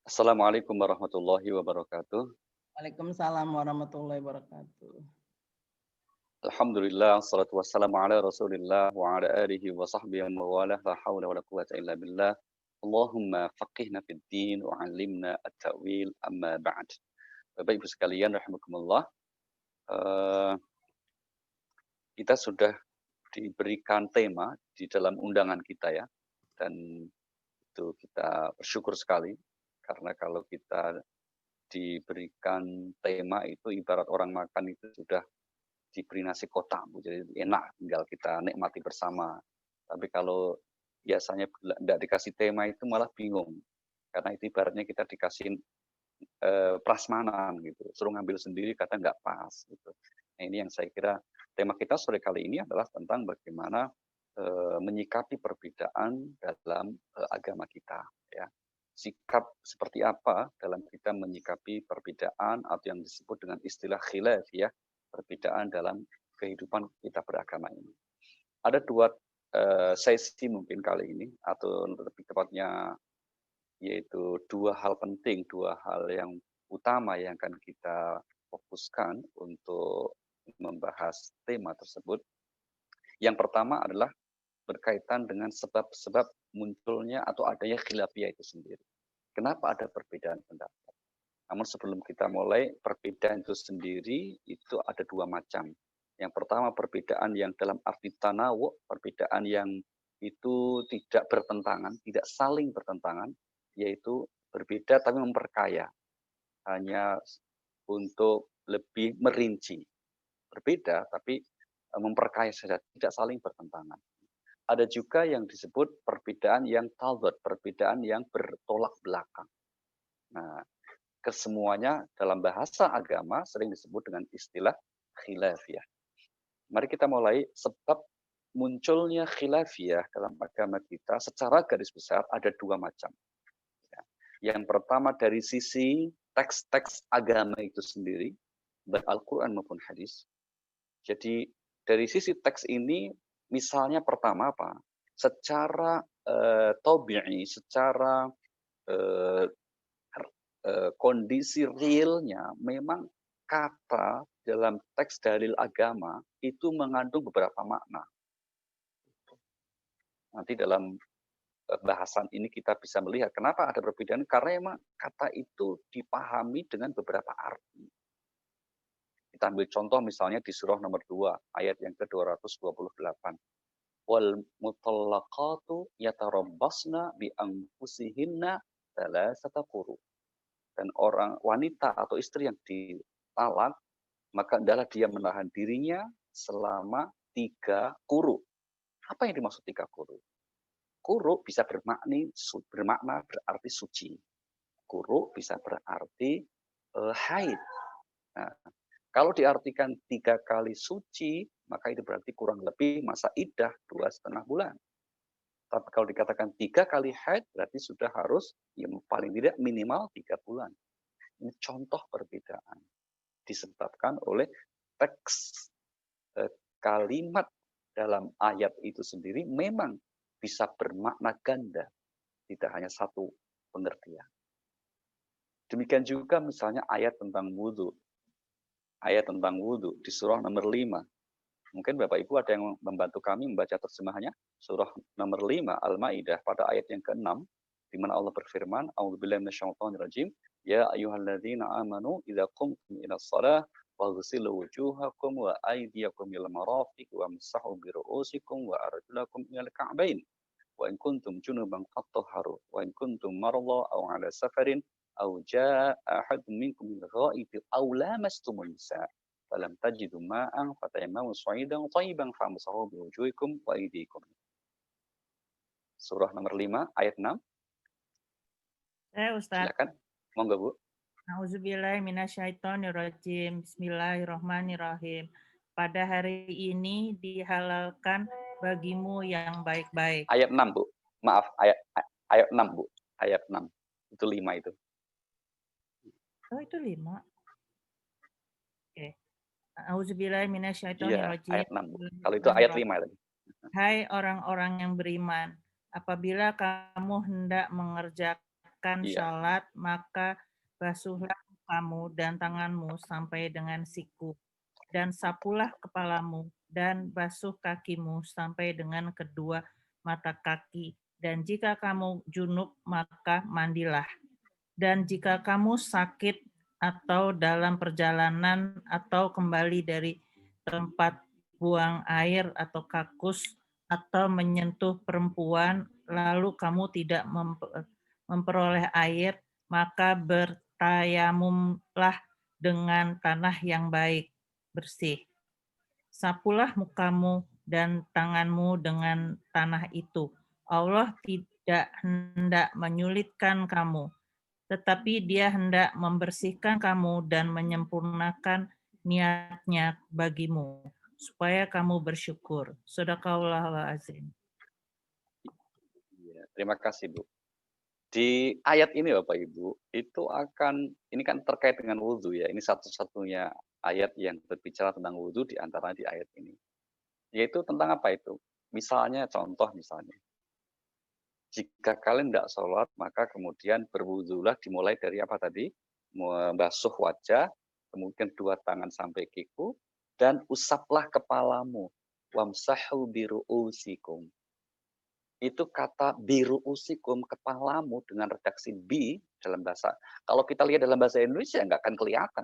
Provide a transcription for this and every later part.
Assalamualaikum warahmatullahi wabarakatuh. Waalaikumsalam warahmatullahi wabarakatuh. Alhamdulillah, salatu wassalamu ala rasulillah wa ala alihi wa sahbihi wa mawalah, la hawla wa la quwata illa billah. Allahumma faqihna fid din wa 'allimna at-ta'wil amma ba'd. Bapak Ibu sekalian rahimakumullah, eh, kita sudah diberikan tema di dalam undangan kita ya, dan itu kita bersyukur sekali karena kalau kita diberikan tema itu ibarat orang makan itu sudah diberi nasi kotak, Bu. Jadi enak, tinggal kita nikmati bersama. Tapi kalau biasanya tidak dikasih tema itu malah bingung. Karena itu ibaratnya kita dikasih prasmanan gitu. Suruh ngambil sendiri kata nggak pas gitu. Nah, ini yang saya kira tema kita sore kali ini adalah tentang bagaimana menyikapi perbedaan dalam agama kita ya. Sikap seperti apa dalam kita menyikapi perbedaan atau yang disebut dengan istilah khilaf ya, perbedaan dalam kehidupan kita beragama ini. Ada dua sesi mungkin kali ini, atau lebih tepatnya yaitu dua hal penting, dua hal yang utama yang akan kita fokuskan untuk membahas tema tersebut. Yang pertama adalah berkaitan dengan sebab-sebab munculnya atau adanya khilafiyah itu sendiri. Kenapa ada perbedaan pendapat? Namun sebelum kita mulai, perbedaan itu sendiri itu ada dua macam. Yang pertama perbedaan yang dalam arti tanawu, perbedaan yang itu tidak bertentangan, tidak saling bertentangan, yaitu berbeda tapi memperkaya, hanya untuk lebih merinci. Berbeda tapi memperkaya saja, tidak saling bertentangan. Ada juga yang disebut perbedaan yang tadad, perbedaan yang bertolak belakang. Nah, kesemuanya dalam bahasa agama sering disebut dengan istilah khilafiyah. Mari kita mulai sebab munculnya khilafiyah dalam agama kita secara garis besar ada dua macam. Yang pertama dari sisi teks-teks agama itu sendiri, baik Al-Quran maupun hadis. Jadi dari sisi teks ini, misalnya pertama apa? Secara tabi'i, secara kondisi realnya memang kata dalam teks dalil agama itu mengandung beberapa makna. Nanti dalam bahasan ini kita bisa melihat kenapa ada perbedaan, karena memang kata itu dipahami dengan beberapa arti. Kita ambil contoh misalnya di surah nomor 2 ayat yang ke-228. Wal mutallaqatu yatarabbasna bi anfusihinna thalathata quru. Dan orang wanita atau istri yang ditalak, maka adalah dia menahan dirinya selama 3 quru. Apa yang dimaksud 3 quru? Quru bisa bermakna berarti suci. Quru bisa berarti haid. Nah, kalau diartikan 3 kali suci, maka itu berarti kurang lebih masa iddah 2,5 bulan. Tapi kalau dikatakan 3 kali haid, berarti sudah harus yang paling tidak minimal 3 bulan. Ini contoh perbedaan disebabkan oleh teks kalimat dalam ayat itu sendiri memang bisa bermakna ganda, tidak hanya satu pengertian. Demikian juga misalnya ayat tentang wudhu. Ayat tentang wudhu di surah nomor 5. Mungkin Bapak Ibu ada yang membantu kami membaca terjemahannya. Surah nomor 5 Al-Maidah pada ayat yang ke-6, di mana Allah berfirman, A'udzubillahi minasyaitonirrajim, ya ayyuhalladzina amanu idza qumtum ila shalah waghsilu wujuhakum wa aydiyakum ilal marafiq wamsahu bi ru'usikum wa arjulakum ilal ka'bain. Wa in kuntum junuban fattahharu wa in kuntum marḍā aw 'ala safarin aw jaa'a ahadun minkum minal gha'iti aw lamastumun nisaa falam tajidu ma'an fatayammamu sa'idan thayyiban famsahu biwujuhikum wa aydikum. Surah nomor 5 ayat 6. Ustaz. Silakan. Monggo, Bu. Auzubillahi minasyaitonirrajim. Bismillahirrahmanirrahim. Pada hari ini dihalalkan bagimu yang baik-baik. Ayat 6, Bu. Maaf, ayat 6, Bu. Ayat 6. Itu 5 itu. Oh, itu 5. Oke. Auzubillahi minasyaitonirrajim. Iya, ayat 6, Bu. Kalau itu ayat 5 lagi. Hai orang-orang yang beriman, apabila kamu hendak mengerjakan mengerjakan Iya. salat, maka basuhlah mukamu dan tanganmu sampai dengan siku, dan sapulah kepalamu, dan basuh kakimu sampai dengan kedua mata kaki. Dan jika kamu junub, maka mandilah. Dan jika kamu sakit atau dalam perjalanan atau kembali dari tempat buang air atau kakus atau menyentuh perempuan, lalu kamu tidak memperoleh air, maka bertayamumlah dengan tanah yang baik, bersih. Sapulah mukamu dan tanganmu dengan tanah itu. Allah tidak hendak menyulitkan kamu, tetapi Dia hendak membersihkan kamu dan menyempurnakan niatnya bagimu, supaya kamu bersyukur. Shadaqallahul azim. Iya, terima kasih Bu. Di ayat ini Bapak Ibu, ini kan terkait dengan wudhu ya. Ini satu-satunya ayat yang berbicara tentang wudhu di antara di ayat ini. Yaitu tentang apa itu? Contoh misalnya. Jika kalian tidak sholat, maka kemudian berwudhulah dimulai dari apa tadi? Membasuh wajah, kemudian dua tangan sampai kiku, dan usaplah kepalamu. Wamsahu biru'usikum. Itu kata biru usikum, kepalamu, dengan redaksi bi dalam bahasa. Kalau kita lihat dalam bahasa Indonesia nggak akan kelihatan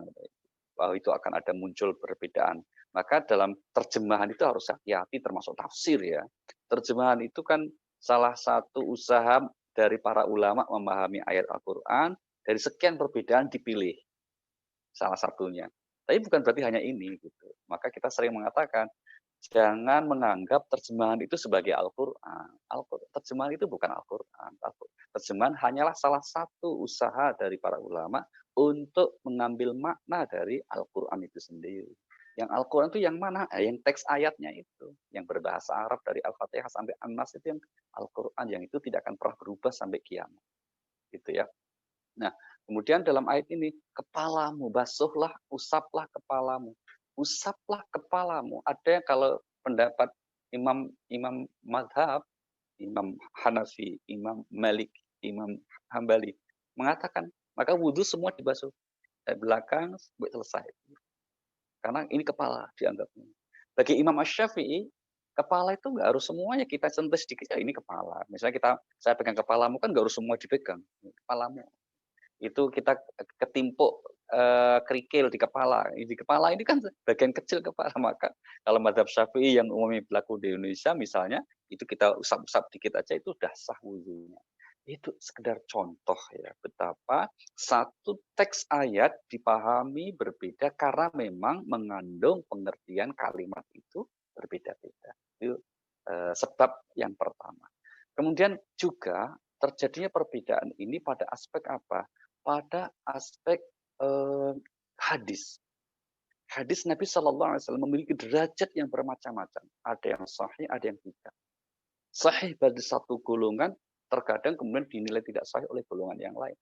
bahwa itu akan ada muncul perbedaan. Maka dalam terjemahan itu harus hati-hati, termasuk tafsir ya. Terjemahan itu kan salah satu usaha dari para ulama memahami ayat Al-Quran, dari sekian perbedaan dipilih salah satunya. Tapi bukan berarti hanya ini gitu. Maka kita sering mengatakan jangan menganggap terjemahan itu sebagai Al-Quran. Terjemahan itu bukan Al-Quran. Terjemahan hanyalah salah satu usaha dari para ulama untuk mengambil makna dari Al-Quran itu sendiri. Yang Al-Quran itu yang mana? Yang teks ayatnya itu. Yang berbahasa Arab dari Al-Fatihah sampai An-Nas itu yang Al-Quran. Yang itu tidak akan pernah berubah sampai kiamat. Gitu ya. Nah, kemudian dalam ayat ini, kepalamu, basuhlah, usaplah kepalamu. Usaplah kepalamu. Ada yang kalau pendapat imam madhab, Imam Hanafi, Imam Malik, Imam Hambali, mengatakan, maka wudhu semua dibasuh. Dari belakang sampai selesai. Karena ini kepala dianggapnya. Bagi Imam Asy-Syafi'i, kepala itu nggak harus semuanya kita sentuh sedikit, ya ini kepala. Misalnya saya pegang kepalamu kan nggak harus semua dipegang. Kepalamu. Itu kita ketimpuk kerikil di kepala. Di kepala ini kan bagian kecil kepala, maka kalau mazhab Syafi'i yang umumnya berlaku di Indonesia misalnya, itu kita usap-usap dikit aja itu udah sah wudunya. Itu sekedar contoh ya betapa satu teks ayat dipahami berbeda karena memang mengandung pengertian kalimat itu berbeda-beda. Itu sebab yang pertama. Kemudian juga terjadinya perbedaan ini pada aspek apa? Pada aspek hadis. Hadis Nabi Shallallahu Alaihi Wasallam memiliki derajat yang bermacam-macam. Ada yang sahih, ada yang tidak. Sahih bagi satu golongan, terkadang kemudian dinilai tidak sahih oleh golongan yang lain.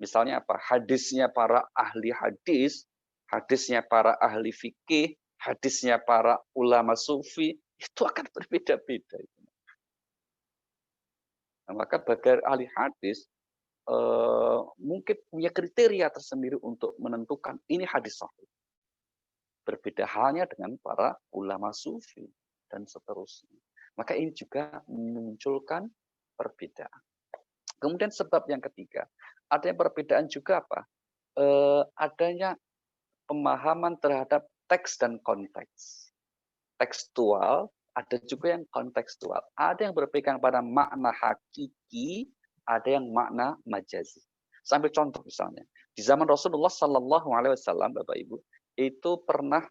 Misalnya apa? Hadisnya para ahli hadis, hadisnya para ahli fikih, hadisnya para ulama sufi, itu akan berbeda-beda. Nah, maka bagi ahli hadis, mungkin punya kriteria tersendiri untuk menentukan ini hadis sahih. Berbeda halnya dengan para ulama sufi dan seterusnya. Maka ini juga memunculkan perbedaan. Kemudian sebab yang ketiga, ada yang perbedaan juga apa? Adanya pemahaman terhadap teks dan konteks. Tekstual, ada juga yang kontekstual. Ada yang berpegang pada makna hakiki, ada yang makna majazi. Sambil contoh misalnya, di zaman Rasulullah Sallallahu Alaihi Wasallam, Bapak Ibu, itu pernah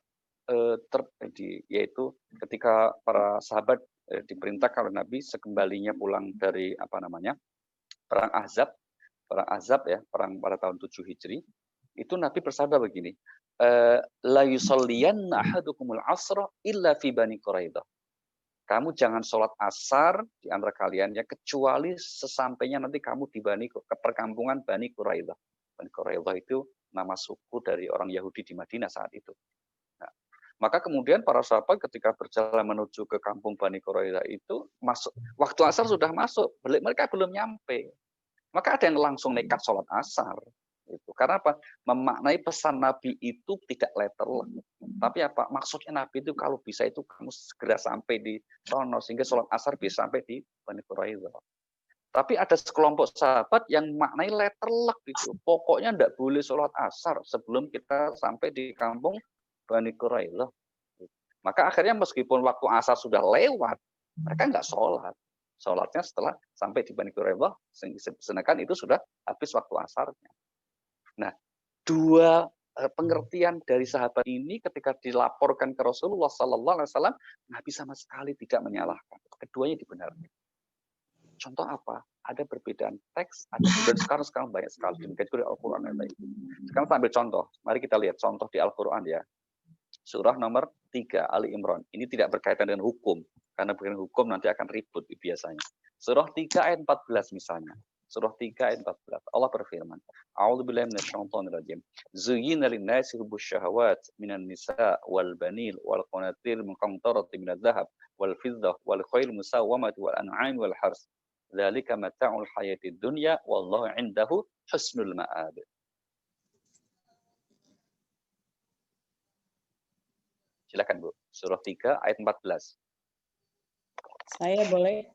terjadi, yaitu ketika para sahabat diperintahkan oleh Nabi sekembalinya pulang dari perang Ahzab ya, perang pada tahun 7 Hijri, itu Nabi bersabda begini, la yusalliyanna ahadukumul asra illa fi Bani Quraidah. Kamu jangan sholat asar di antara kalian ya kecuali sesampainya nanti kamu di ke perkampungan Bani Quraidah. Bani Quraidah itu nama suku dari orang Yahudi di Madinah saat itu. Nah, maka kemudian para sahabat ketika berjalan menuju ke kampung Bani Quraidah itu waktu asar sudah masuk, mereka belum nyampe. Maka ada yang langsung nekat sholat asar. Itu. Karena apa? Memaknai pesan Nabi itu tidak letterlek. Tapi apa? Maksudnya Nabi itu kalau bisa itu kamu segera sampai di sono sehingga sholat asar bisa sampai di Bani Quraidah. Tapi ada sekelompok sahabat yang maknai letterlek gitu. Pokoknya tidak boleh sholat asar sebelum kita sampai di kampung Bani Quraidah. Maka akhirnya meskipun waktu asar sudah lewat, mereka nggak sholat. Sholatnya setelah sampai di Bani Quraidah, sedangkan itu sudah habis waktu asarnya. Nah, dua pengertian dari sahabat ini ketika dilaporkan ke Rasulullah Sallallahu Alaihi Wasallam, Nabi sama sekali tidak menyalahkan. Keduanya dibenarkan. Contoh apa? Ada perbedaan teks, ada dan sekarang banyak sekali demikian juga Al-Quran yang lain. Sekarang kita ambil contoh. Mari kita lihat contoh di Al-Quran ya. Surah nomor 3 Ali Imran. Ini tidak berkaitan dengan hukum. Karena berkaitan hukum nanti akan ribut biasanya. Surah 3 ayat 14 misalnya. Surah 3 ayat 14. Allah berfirman. A'udzubillahi minasyaitonir rajim. Zuyyina lin-nasi hubbus syahawat minan nisa' wal banil wal qanatir muqantarati minadh dhahab wal fiddah wal khayl musawwamati wal an'am wal hars. Dzalika mata'ul hayatid dunya wallahu 'indahu husnul ma'ab. Silakan Bu. Surah 3 ayat 14. Saya boleh?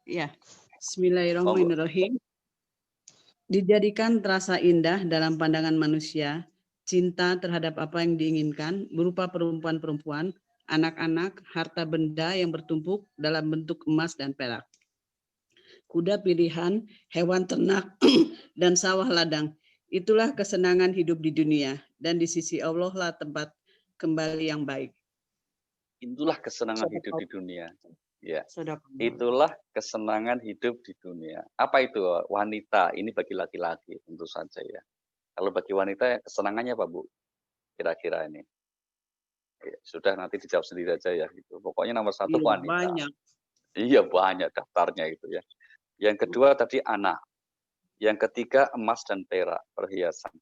Ya. Bismillahirrahmanirrahim. Dijadikan terasa indah dalam pandangan manusia, cinta terhadap apa yang diinginkan berupa perempuan-perempuan, anak-anak, harta benda yang bertumpuk dalam bentuk emas dan perak. Kuda pilihan, hewan ternak, dan sawah ladang. Itulah kesenangan hidup di dunia, dan di sisi Allah lah tempat kembali yang baik. Itulah kesenangan hidup di dunia. Ya. Itulah kesenangan hidup di dunia. Apa itu wanita? Ini bagi laki-laki tentu saja ya. Kalau bagi wanita kesenangannya apa Bu? Kira-kira ini. Ya, sudah nanti dijawab sendiri aja ya gitu. Pokoknya nomor 1 wanita. Banyak. Iya banyak daftarnya itu ya. Yang kedua tadi anak. Yang ketiga emas dan perak, perhiasan.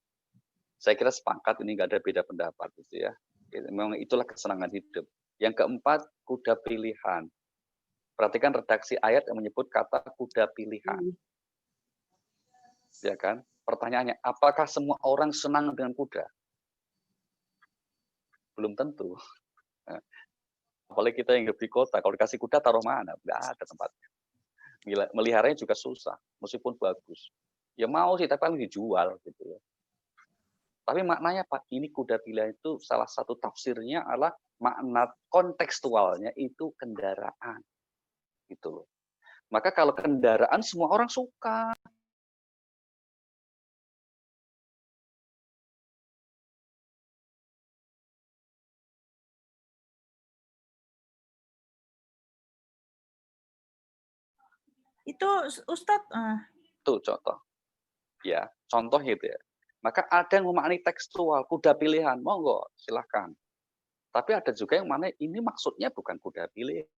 Saya kira sepakat ini nggak ada beda pendapat gitu ya. Memang itulah kesenangan hidup. Yang keempat, kuda pilihan. Perhatikan redaksi ayat yang menyebut kata kuda pilihan. Ya kan? Pertanyaannya, apakah semua orang senang dengan kuda? Belum tentu. Apalagi kita yang hidup di kota, kalau dikasih kuda taruh mana? Nggak ada tempatnya. Meliharanya juga susah, meskipun bagus. Ya mau sih, tapi paling dijual gitu ya. Tapi maknanya Pak, ini kuda pilihan itu salah satu tafsirnya adalah makna kontekstualnya itu kendaraan. Gitu loh. Maka kalau kendaraan semua orang suka. Itu Ustadz. Tuh contoh. Ya, contoh gitu ya. Maka ada yang memaknai tekstual, kuda pilihan, monggo silahkan. Tapi ada juga yang mana ini maksudnya bukan kuda pilihan.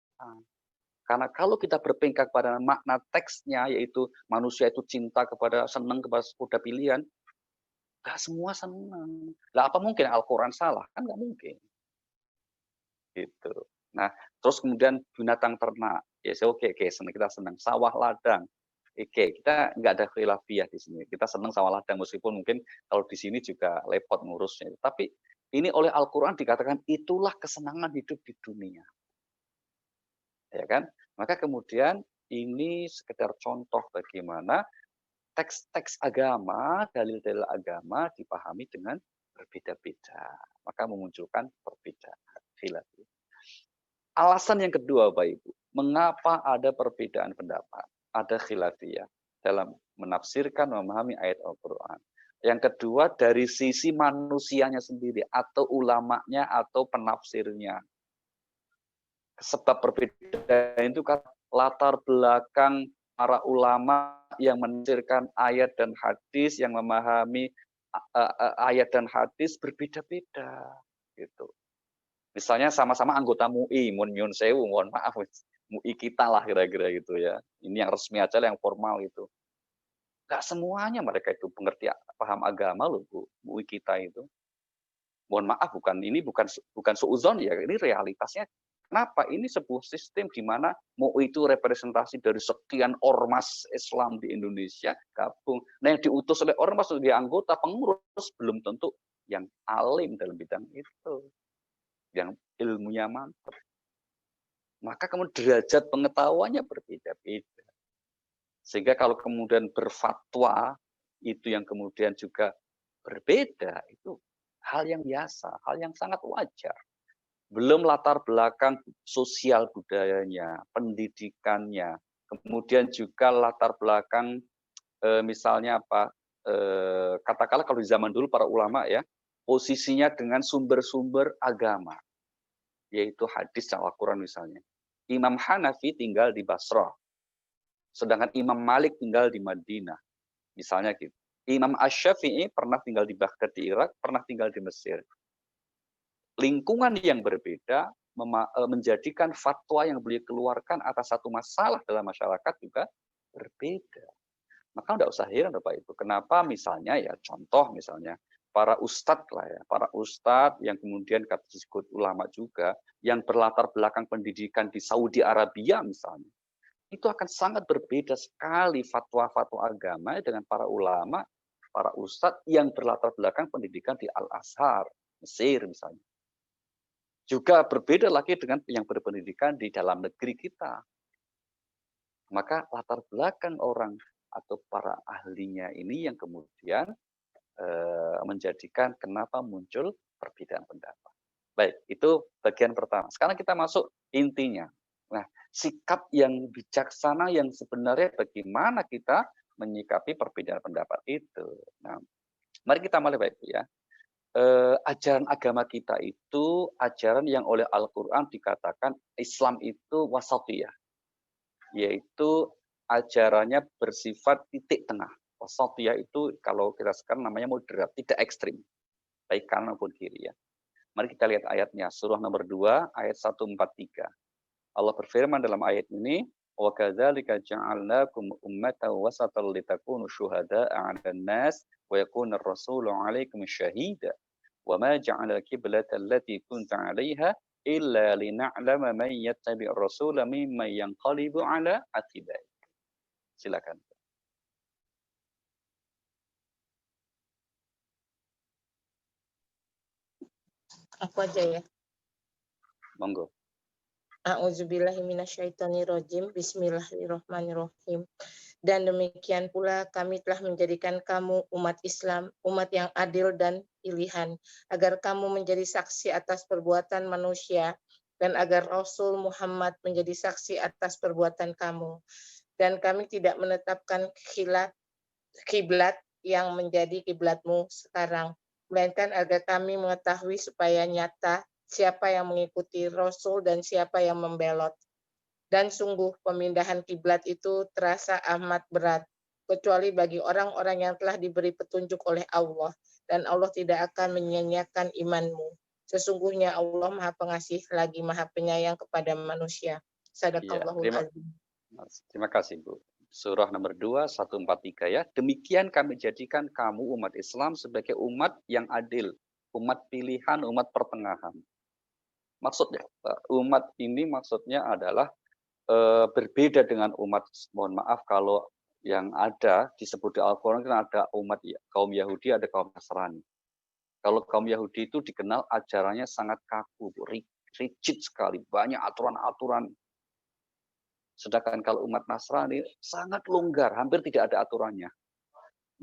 Karena kalau kita berpingkak pada makna teksnya, yaitu manusia itu cinta kepada, senang kepada kuda pilihan, nggak semua senang. Lah apa mungkin Al-Quran salah? Kan nggak mungkin. Gitu. Nah, terus kemudian binatang ternak. Ya, oke, senang, kita senang. Sawah ladang. Oke, kita nggak ada khilafiyah di sini. Kita senang sawah ladang, meskipun mungkin kalau di sini juga repot ngurusnya. Tapi ini oleh Al-Quran dikatakan itulah kesenangan hidup di dunia. Ya kan? Maka kemudian ini sekedar contoh bagaimana teks-teks agama, dalil-dalil agama dipahami dengan berbeda-beda. Maka memunculkan perbedaan khilafiyah. Alasan yang kedua, Bapak Ibu, mengapa ada perbedaan pendapat, ada khilafiyah dalam menafsirkan, memahami ayat Al-Quran. Yang kedua, dari sisi manusianya sendiri, atau ulamanya, atau penafsirnya. Sebab perbedaan itu kan latar belakang para ulama yang menafsirkan ayat dan hadis, yang memahami ayat dan hadis berbeda-beda. Gitu. Misalnya sama-sama anggota MUI, Nyun Sewu, mohon maaf, MUI kita lah kira-kira gitu ya. Ini yang resmi aja yang formal itu. Nggak semuanya mereka itu pengerti paham agama loh Bu, MUI kita itu. Mohon maaf, bukan suuzon ya, ini realitasnya Kenapa? Ini sebuah sistem di mana MUI itu representasi dari sekian ormas Islam di Indonesia gabung. Nah, yang diutus oleh ormas sebagai anggota pengurus belum tentu yang alim dalam bidang itu, yang ilmunya mantap. Maka kemudian derajat pengetahuannya berbeda-beda. Sehingga kalau kemudian berfatwa itu yang kemudian juga berbeda, itu hal yang biasa, hal yang sangat wajar. Belum latar belakang sosial budayanya, pendidikannya, kemudian juga latar belakang misalnya apa, katakanlah kalau di zaman dulu para ulama ya, posisinya dengan sumber-sumber agama, yaitu hadis dan Al-Quran misalnya. Imam Hanafi tinggal di Basrah, sedangkan Imam Malik tinggal di Madinah, misalnya gitu. Imam Asy-Syafi'i pernah tinggal di Baghdad di Irak, pernah tinggal di Mesir. Lingkungan yang berbeda menjadikan fatwa yang beliau keluarkan atas satu masalah dalam masyarakat juga berbeda. Maka tidak usah heran Bapak Ibu, kenapa misalnya ya contoh misalnya para ustadz lah ya, para ustadz yang kemudian kata disebut ulama juga, yang berlatar belakang pendidikan di Saudi Arabia misalnya, itu akan sangat berbeda sekali fatwa-fatwa agama dengan para ulama, para ustadz yang berlatar belakang pendidikan di Al-Azhar, Mesir misalnya. Juga berbeda lagi dengan yang berpendidikan di dalam negeri kita. Maka latar belakang orang atau para ahlinya ini yang kemudian menjadikan kenapa muncul perbedaan pendapat. Baik, itu bagian pertama. Sekarang kita masuk intinya. Nah, sikap yang bijaksana yang sebenarnya bagaimana kita menyikapi perbedaan pendapat itu. Nah, mari kita mulai Bapak Ibu ya. Ajaran agama kita itu ajaran yang oleh Al-Quran dikatakan Islam itu wasatiyah, yaitu ajarannya bersifat titik tengah. Wasatiyah itu kalau kita sekarang namanya moderat, tidak ekstrim, baik kanan maupun kiri ya. Mari kita lihat ayatnya, surah nomor 2 ayat 143. Allah berfirman dalam ayat ini, wa kadzalika ja'alnakum ummatan wasatan litakunu syuhada'a 'alan nas wa yakuna ar-rasulu 'alaikum syahida. وَمَا جَعَلَ الْقِبْلَةَ الَّتِي كُنْتَ عَلَيْهَا إِلَّا لِنَعْلَمَ مَنْ يَتَّبِعُ الرَّسُولَ مِمَّنْ يَنْقَلِبُ عَلَى عَقِبَيْهِ. Silakan. Aku aja ya. Monggo. A'udzubillahiminasyaitonirrajim. Bismillahirrahmanirrahim. Dan demikian pula kami telah menjadikan kamu umat Islam, umat yang adil dan pilihan, agar kamu menjadi saksi atas perbuatan manusia, dan agar Rasul Muhammad menjadi saksi atas perbuatan kamu. Dan kami tidak menetapkan kiblat yang menjadi kiblatmu sekarang, melainkan agar kami mengetahui supaya nyata siapa yang mengikuti Rasul dan siapa yang membelot. Dan sungguh pemindahan kiblat itu terasa amat berat, kecuali bagi orang-orang yang telah diberi petunjuk oleh Allah, dan Allah tidak akan menyia-nyiakan imanmu. Sesungguhnya Allah Maha Pengasih lagi Maha Penyayang kepada manusia. Sadaqallahul azim. Terima kasih Bu. Surah nomor 2 143 ya. Demikian kami jadikan kamu umat Islam sebagai umat yang adil, umat pilihan, umat pertengahan. Maksudnya umat ini maksudnya adalah berbeda dengan umat, mohon maaf kalau yang ada disebut di Al-Quran kan ada umat kaum Yahudi, ada kaum Nasrani. Kalau kaum Yahudi itu dikenal ajarannya sangat kaku, rigid sekali, banyak aturan-aturan. Sedangkan kalau umat Nasrani sangat longgar, hampir tidak ada aturannya.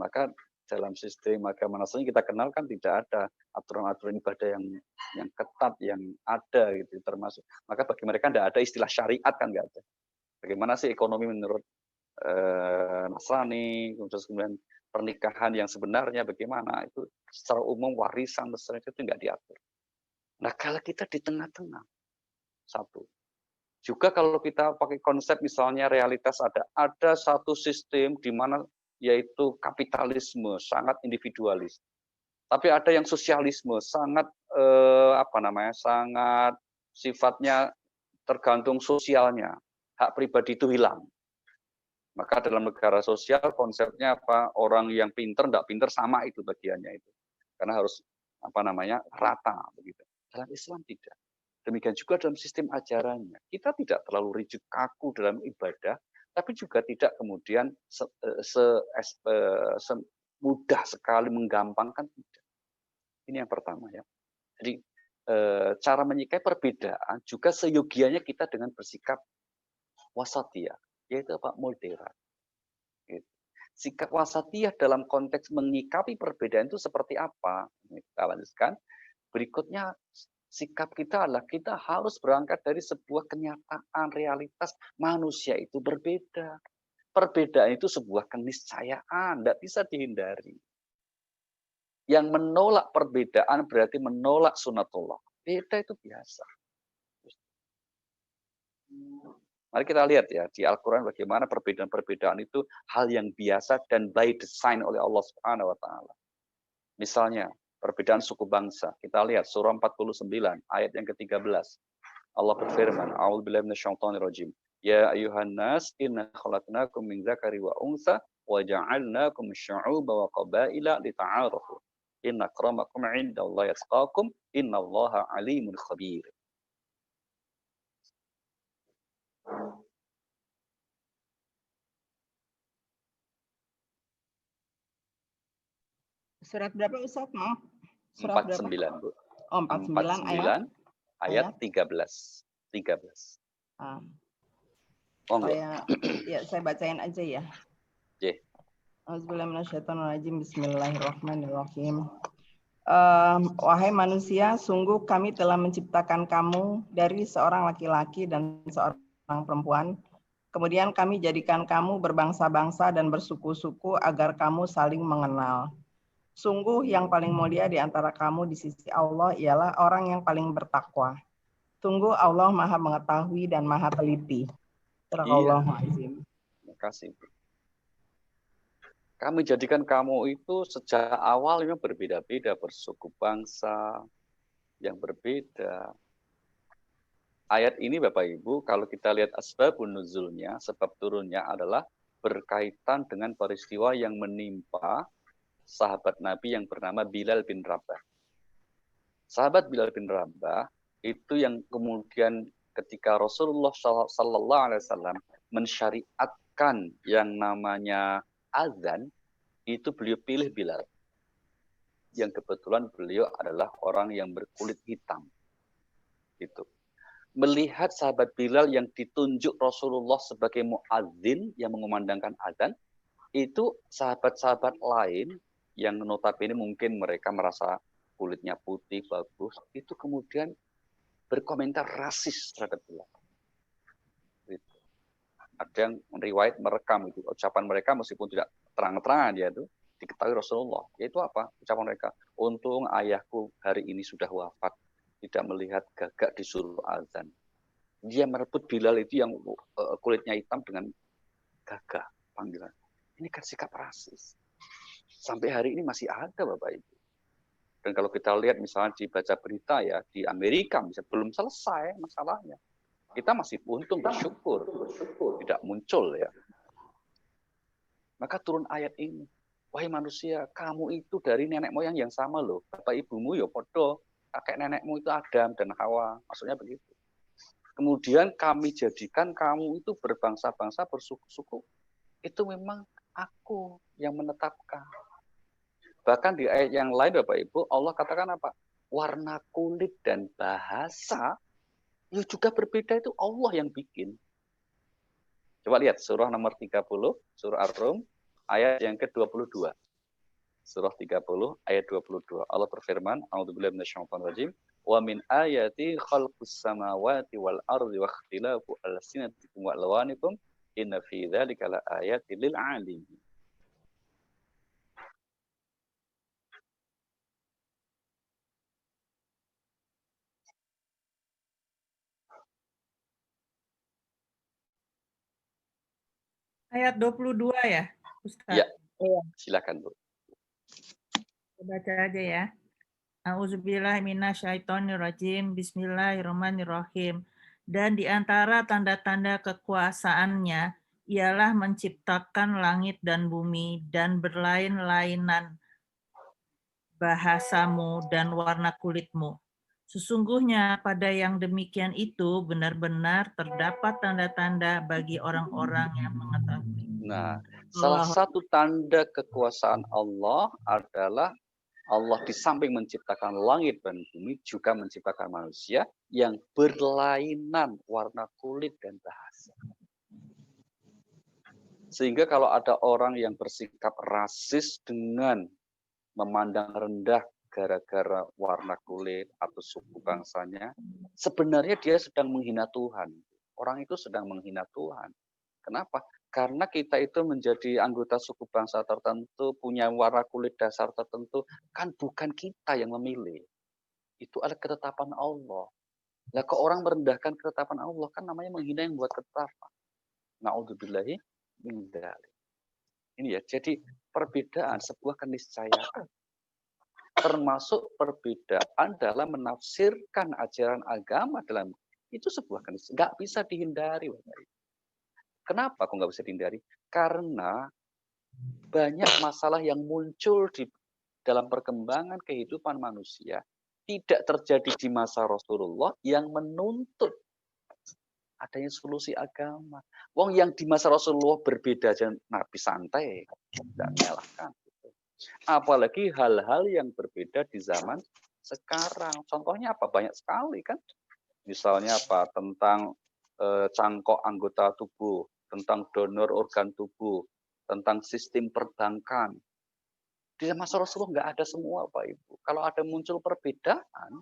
Maka dalam sistem agama Nasrani kita kenal kan tidak ada aturan-aturan ibadah yang ketat yang ada gitu termasuk. Maka bagi mereka tidak ada istilah syariat kan nggak ada. Bagaimana sih ekonomi menurut Nasrani, kemudian pernikahan yang sebenarnya bagaimana itu secara umum warisan besar itu nggak diatur. Nah kalau kita di tengah-tengah satu. Juga kalau kita pakai konsep misalnya realitas ada satu sistem di mana yaitu kapitalisme sangat individualis. Tapi ada yang sosialisme sangat sangat sifatnya tergantung sosialnya. Hak pribadi itu hilang. Maka dalam negara sosial konsepnya apa? Orang yang pinter enggak pinter sama itu bagiannya itu. Karena harus rata begitu. Dalam Islam tidak. Demikian juga dalam sistem ajarannya. Kita tidak terlalu rigid kaku dalam ibadah, tapi juga tidak kemudian mudah sekali menggampangkan. Ini yang pertama ya. Jadi cara menyikapi perbedaan juga seyogianya kita dengan bersikap wasatiyah, yaitu apa? Moderat. Gitu. Sikap wasatiyah dalam konteks menyikapi perbedaan itu seperti apa? Kita lanjutkan. Berikutnya, sikap kita adalah kita harus berangkat dari sebuah kenyataan realitas manusia itu berbeda. Perbedaan itu sebuah keniscayaan, tidak bisa dihindari. Yang menolak perbedaan berarti menolak sunatullah. Beda itu biasa. Mari kita lihat ya di Al-Quran bagaimana perbedaan-perbedaan itu hal yang biasa dan by design oleh Allah Subhanahu wa taala. Misalnya perbedaan suku bangsa. Kita lihat surah 49 ayat yang ke-13. Allah berfirman, A'udzubillahi minasyaitonirrajim. Ya ayyuhan nas inna khalaqnakum min dzakari wa unsa wa ja'alnakum syu'uban wa qabaila lita'arafu. Inna akramakum 'indallahi atqakum innallaha 'alimun khabir. Surat berapa Ustaz? Maaf. Surat 49, Bu. Oh, 49 ayat 13. 13. Oh, saya bacain aja ya. Auzubillahiminasyaitonirrajim. Bismillahirrahmanirrahim. Wahai manusia, sungguh kami telah menciptakan kamu dari seorang laki-laki dan seorang perempuan. Kemudian kami jadikan kamu berbangsa-bangsa dan bersuku-suku agar kamu saling mengenal. Sungguh yang paling mulia di antara kamu di sisi Allah ialah orang yang paling bertakwa. Sungguh Allah Maha mengetahui dan Maha teliti. Astagfirullahaladzim. Terima kasih. Kami jadikan kamu itu sejak awal memang berbeda-beda, bersuku bangsa yang berbeda. Ayat ini Bapak Ibu, kalau kita lihat asbabun nuzulnya, sebab turunnya adalah berkaitan dengan peristiwa yang menimpa sahabat Nabi yang bernama Bilal bin Rabah. Sahabat Bilal bin Rabah itu yang kemudian ketika Rasulullah SAW mensyariatkan yang namanya azan, itu beliau pilih Bilal. Yang kebetulan beliau adalah orang yang berkulit hitam. Gitu. Melihat sahabat Bilal yang ditunjuk Rasulullah sebagai muadzin yang mengumandangkan azan, itu sahabat-sahabat lain yang notabene mungkin mereka merasa kulitnya putih, bagus, itu kemudian berkomentar rasis terhadap Bilal. Gitu. Ada yang riwayat merekam itu ucapan mereka meskipun tidak terang-terangan ya itu diketahui Rasulullah. Yaitu apa? Ucapan mereka, untung ayahku hari ini sudah wafat, tidak melihat gagak disuruh azan. Dia merebut Bilal itu yang kulitnya hitam dengan gagak panggilan. Ini kan sikap rasis. Sampai hari ini masih ada Bapak Ibu. Dan kalau kita lihat misalnya dibaca berita ya di Amerika misalnya belum selesai masalahnya. Kita masih untung bersyukur tidak muncul ya. Maka turun ayat ini. Wahai manusia, kamu itu dari nenek moyang yang sama loh. Bapak ibumu ya podo, kakek nenekmu itu Adam dan Hawa. Maksudnya begitu. Kemudian kami jadikan kamu itu berbangsa-bangsa, bersuku-suku. Itu memang aku yang menetapkan. Bahkan di ayat yang lain Bapak Ibu, Allah katakan apa? Warna kulit dan bahasa ya juga berbeda, itu Allah yang bikin. Coba lihat surah nomor 30, surah Ar-Rum, ayat yang ke-22. Surah 30, ayat 22. Allah berfirman, A'udzubillahi minasyaitonirrajim, wa min ayati khalqus samawati wal ardi wa ikhtilafu alsinatikum wa alwanikum inna fi dzalika laayatin lil 'alimin. Ayat 22 ya, Ustaz? Ya, silakan Bu. Baca aja ya. A'udzubillahi minasyaitonirrajim. Bismillahirrahmanirrahim. Dan di antara tanda-tanda kekuasaannya ialah menciptakan langit dan bumi dan berlain-lainan bahasamu dan warna kulitmu. Sesungguhnya pada yang demikian itu benar-benar terdapat tanda-tanda bagi orang-orang yang mengetahui. Nah, salah satu tanda kekuasaan Allah adalah Allah di samping menciptakan langit dan bumi juga menciptakan manusia yang berlainan warna kulit dan bahasa. Sehingga kalau ada orang yang bersikap rasis dengan memandang rendah gara-gara warna kulit atau suku bangsanya, sebenarnya dia sedang menghina Tuhan. Orang itu sedang menghina Tuhan. Kenapa? Karena kita itu menjadi anggota suku bangsa tertentu, punya warna kulit dasar tertentu, kan bukan kita yang memilih. Itu adalah ketetapan Allah. Nah, kok orang merendahkan ketetapan Allah, kan namanya menghina yang buat ketetapan. Na'udzubillahi min dzalik. Ini ya, jadi perbedaan sebuah keniscayaan. Termasuk perbedaan dalam menafsirkan ajaran agama dalam itu sebuah keniscayaan. Nggak bisa dihindari. Kenapa kok nggak bisa dihindari? Karena banyak masalah yang muncul di dalam perkembangan kehidupan manusia tidak terjadi di masa Rasulullah yang menuntut adanya solusi agama. Wong yang di masa Rasulullah berbeda aja Nabi santai, tidak menyalahkan. Apalagi hal-hal yang berbeda di zaman sekarang. Contohnya apa? Banyak sekali kan. Misalnya apa? Tentang cangkok anggota tubuh, tentang donor organ tubuh, tentang sistem perbankan. Di masa Rasulullah nggak ada semua, Pak Ibu. Kalau ada muncul perbedaan,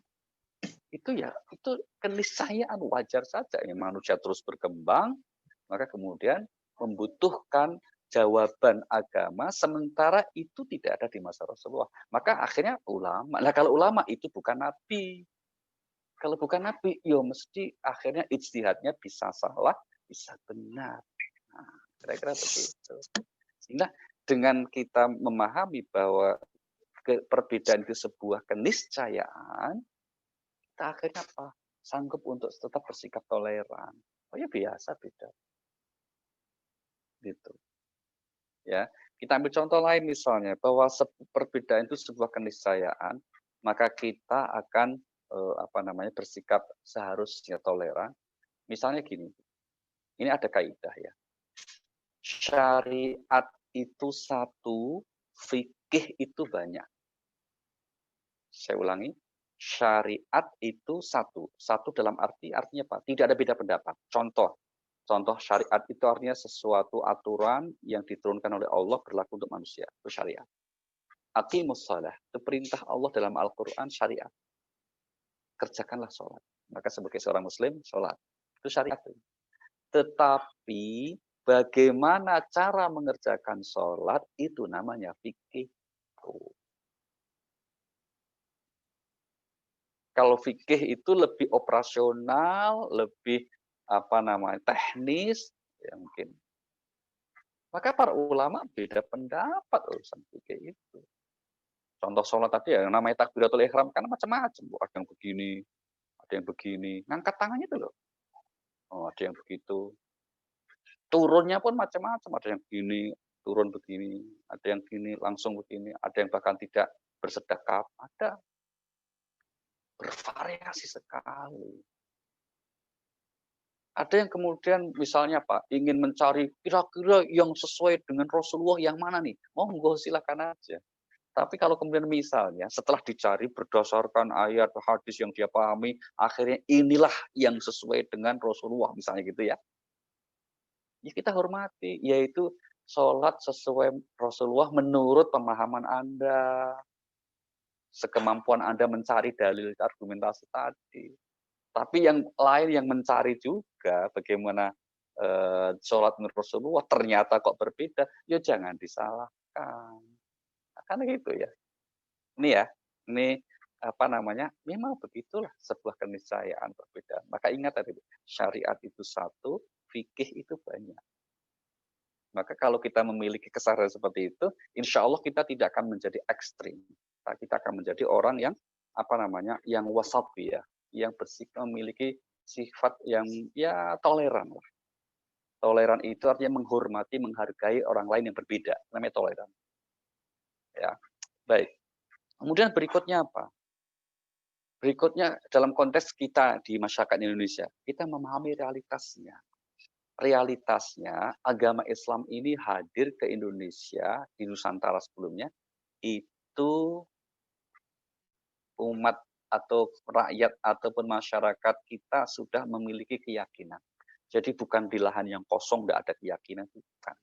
itu ya itu keniscayaan wajar saja. Ya, manusia terus berkembang, maka kemudian membutuhkan jawaban agama, sementara itu tidak ada di masa Rasulullah. Maka akhirnya ulama. Nah kalau ulama itu bukan nabi. Kalau bukan nabi, ya mesti akhirnya ijtihadnya bisa salah, bisa benar. Nah, kira-kira begitu. Sehingga dengan kita memahami bahwa perbedaan itu sebuah keniscayaan, kita akhirnya apa? Sanggup untuk tetap bersikap toleran. Oh ya biasa beda. Gitu. Ya, kita ambil contoh lain misalnya bahwa perbedaan itu sebuah keniscayaan, maka kita akan bersikap seharusnya toleran. Misalnya gini, ini ada kaidah ya. Syariat itu satu, fikih itu banyak. Saya ulangi, syariat itu satu. Satu dalam artinya apa? Tidak ada beda pendapat. Contoh syariat itu artinya sesuatu aturan yang diturunkan oleh Allah berlaku untuk manusia. Itu syariat. Aqimus shalah. Itu perintah Allah dalam Al-Quran syariat. Kerjakanlah sholat. Maka sebagai seorang muslim, sholat. Itu syariat. Tetapi bagaimana cara mengerjakan sholat itu namanya fikih. Kalau fikih itu lebih operasional, lebih teknis, ya mungkin. Maka para ulama beda pendapat urusan fikih itu. Contoh sholat tadi ya, yang namanya takbiratul ihram kan macam-macam. Ada yang begini, ada yang begini. Ngangkat tangannya itu loh. Oh, ada yang begitu. Turunnya pun macam-macam. Ada yang begini, turun begini. Ada yang gini, langsung begini. Ada yang bahkan tidak bersedekap. Ada. Bervariasi sekali. Ada yang kemudian misalnya Pak, ingin mencari kira-kira yang sesuai dengan Rasulullah yang mana nih? Monggo silakan aja. Tapi kalau kemudian misalnya setelah dicari berdasarkan ayat hadis yang dia pahami, akhirnya inilah yang sesuai dengan Rasulullah misalnya gitu ya. Ya kita hormati, yaitu sholat sesuai Rasulullah menurut pemahaman Anda. Sekemampuan Anda mencari dalil argumentasi tadi. Tapi yang lain yang mencari juga bagaimana sholat menurut Rasulullah ternyata kok berbeda, ya jangan disalahkan. Karena gitu ya. Ini ya, ini memang begitulah sebuah keniscayaan perbedaan. Maka ingat tadi, syariat itu satu, fikih itu banyak. Maka kalau kita memiliki kesadaran seperti itu, insya Allah kita tidak akan menjadi ekstrim. Kita akan menjadi orang yang yang wasati ya, yang bersikap memiliki sifat yang ya toleran lah. Toleran itu artinya menghormati, menghargai orang lain yang berbeda. Namanya toleran. Ya, baik. Kemudian berikutnya apa? Berikutnya dalam konteks kita di masyarakat Indonesia, kita memahami realitasnya. Realitasnya agama Islam ini hadir ke Indonesia di Nusantara sebelumnya itu umat atau rakyat ataupun masyarakat kita sudah memiliki keyakinan. Jadi bukan di lahan yang kosong tidak ada keyakinan, bukan.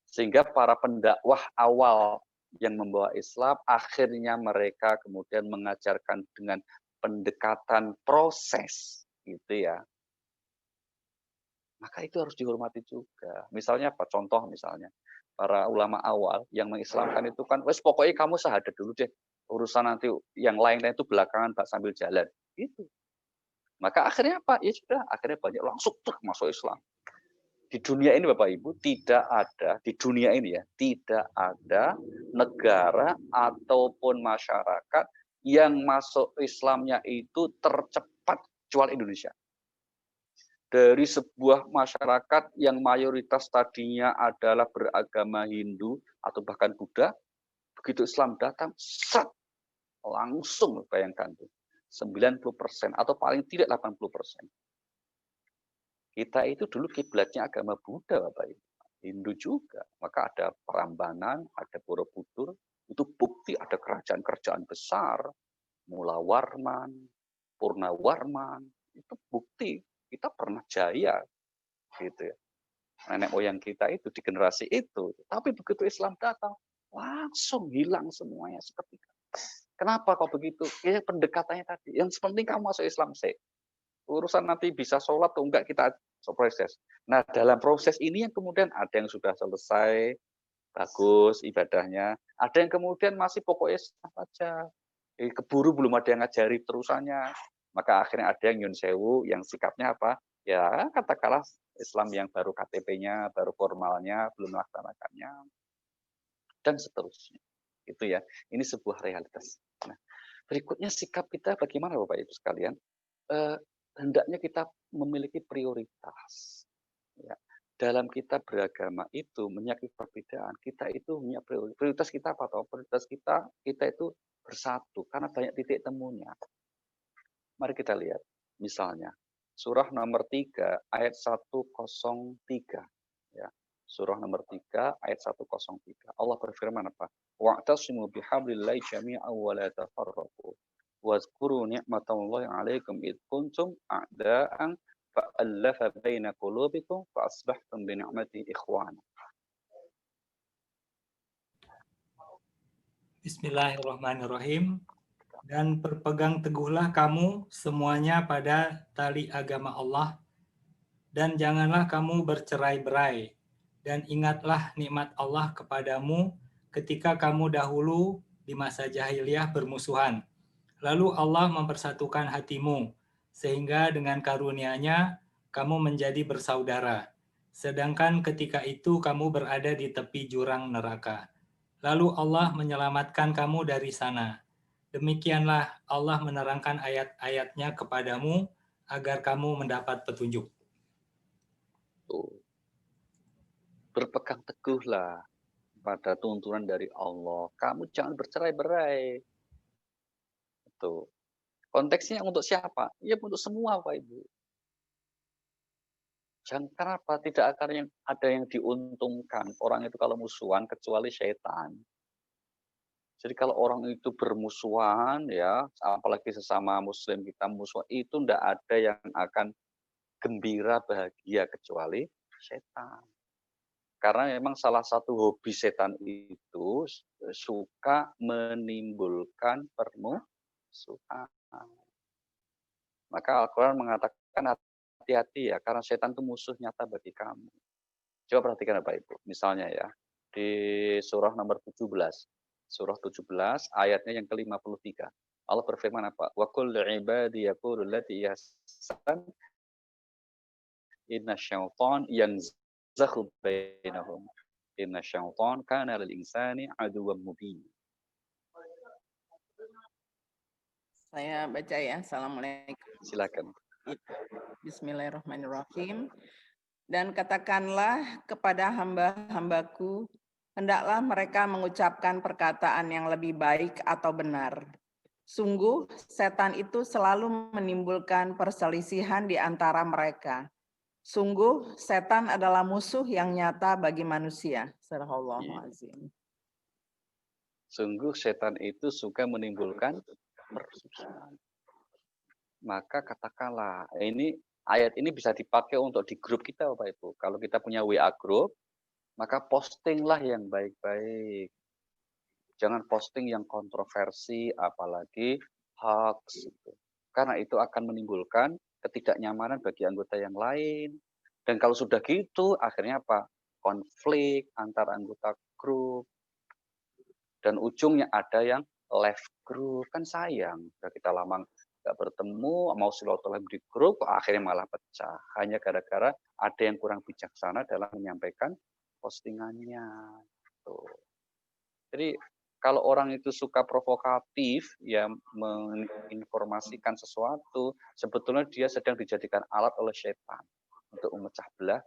Sehingga para pendakwah awal yang membawa Islam, akhirnya mereka kemudian mengajarkan dengan pendekatan proses, gitu ya. Maka itu harus dihormati juga. Misalnya apa? Contoh misalnya, para ulama awal yang mengislamkan itu kan, wes pokoknya kamu syahadat dulu deh. Urusan nanti yang lain-lain itu belakangan Pak sambil jalan. Gitu. Maka akhirnya apa? Ya sudah, akhirnya banyak langsung masuk Islam. Di dunia ini Bapak Ibu tidak ada, di dunia ini ya, tidak ada negara ataupun masyarakat yang masuk Islamnya itu tercepat kecuali Indonesia. Dari sebuah masyarakat yang mayoritas tadinya adalah beragama Hindu atau bahkan Buddha, begitu Islam datang, langsung bayangkan tuh. 90% atau paling tidak 80%. Kita itu dulu kiblatnya agama Buddha, Bapak Ibu. Hindu juga. Maka ada Prambanan, ada Borobudur. Itu bukti ada kerajaan-kerajaan besar. Mulawarman, Purnawarman. Itu bukti kita pernah jaya. Gitu ya. Nenek moyang kita itu di generasi itu. Tapi begitu Islam datang, langsung hilang semuanya seketika. Kenapa kok begitu? Ya pendekatannya tadi. Yang penting kamu masuk Islam sih. Urusan nanti bisa sholat atau enggak kita proses. Nah dalam proses ini yang kemudian ada yang sudah selesai, bagus ibadahnya. Ada yang kemudian masih pokoknya saja. Keburu belum ada yang ngajari terusannya. Maka akhirnya ada yang nyun sewu, yang sikapnya apa? Ya katakanlah Islam yang baru KTP-nya, baru formalnya, belum melaksanakannya. Dan seterusnya. Itu ya, ini sebuah realitas. Nah, berikutnya sikap kita bagaimana Bapak Ibu sekalian? Hendaknya kita memiliki prioritas. Ya. Dalam kita beragama itu menyakiti perbedaan. Kita itu punya prioritas kita apa? Prioritas kita itu bersatu karena banyak titik temunya. Mari kita lihat. Misalnya surah nomor 3 ayat 103. Ya. Surah nomor 3 ayat 103. Allah berfirman apa? Wa'tasimu bihablillahi jami'an wa la tafarraqu. Wazkuru ni'matallahi 'alaikum id kuntum a'da'an fa'alafa baina qulubikum fa asbahtum bi ni'matihi ikhwana. Bismillahirrahmanirrahim. Dan berpegang teguhlah kamu semuanya pada tali agama Allah dan janganlah kamu bercerai-berai. Dan ingatlah nikmat Allah kepadamu ketika kamu dahulu di masa jahiliyah bermusuhan. Lalu Allah mempersatukan hatimu, sehingga dengan karunia-Nya kamu menjadi bersaudara. Sedangkan ketika itu kamu berada di tepi jurang neraka. Lalu Allah menyelamatkan kamu dari sana. Demikianlah Allah menerangkan ayat-ayatnya kepadamu agar kamu mendapat petunjuk. Berpegang teguhlah pada tuntunan dari Allah. Kamu jangan bercerai-berai. Itu. Konteksnya untuk siapa? Ya untuk semua, Pak Ibu. Jangan kenapa tidak akan ada yang diuntungkan. Orang itu kalau musuhan kecuali syaitan. Jadi kalau orang itu bermusuhan, ya, apalagi sesama Muslim kita musuhan, itu tidak ada yang akan gembira bahagia kecuali setan. Karena memang salah satu hobi setan itu suka menimbulkan permusuhan. Maka Al-Quran mengatakan hati-hati ya, karena setan itu musuh nyata bagi kamu. Coba perhatikan Bapak Ibu. Misalnya ya, di surah nomor 17. Surah 17 ayatnya yang ke-53. Allah berfirman apa? Wa kullu ibadi yaqulu allati yahsan inna syaitan yanzaghu bainahum. Inna syaitan kana lil insani aduwwan mubin. Saya baca ya. Assalamualaikum. Silakan. Bismillahirrahmanirrahim. Dan katakanlah kepada hamba-hambaku, hendaklah mereka mengucapkan perkataan yang lebih baik atau benar. Sungguh setan itu selalu menimbulkan perselisihan di antara mereka. Sungguh setan adalah musuh yang nyata bagi manusia. Sadaqallahul azim. Sungguh setan itu suka menimbulkan perselisihan. Maka katakanlah, ayat ini bisa dipakai untuk di grup kita Bapak Ibu. Kalau kita punya WA group, maka postinglah yang baik-baik. Jangan posting yang kontroversi, apalagi hoax. Karena itu akan menimbulkan ketidaknyamanan bagi anggota yang lain. Dan kalau sudah gitu, akhirnya apa? Konflik antar anggota grup. Dan ujungnya ada yang left group. Kan sayang. Udah kita lama nggak bertemu, mau silaturahmi di grup, akhirnya malah pecah. Hanya gara-gara ada yang kurang bijaksana dalam menyampaikan postingannya. Tuh. Jadi kalau orang itu suka provokatif, ya menginformasikan sesuatu, sebetulnya dia sedang dijadikan alat oleh setan untuk memecah belah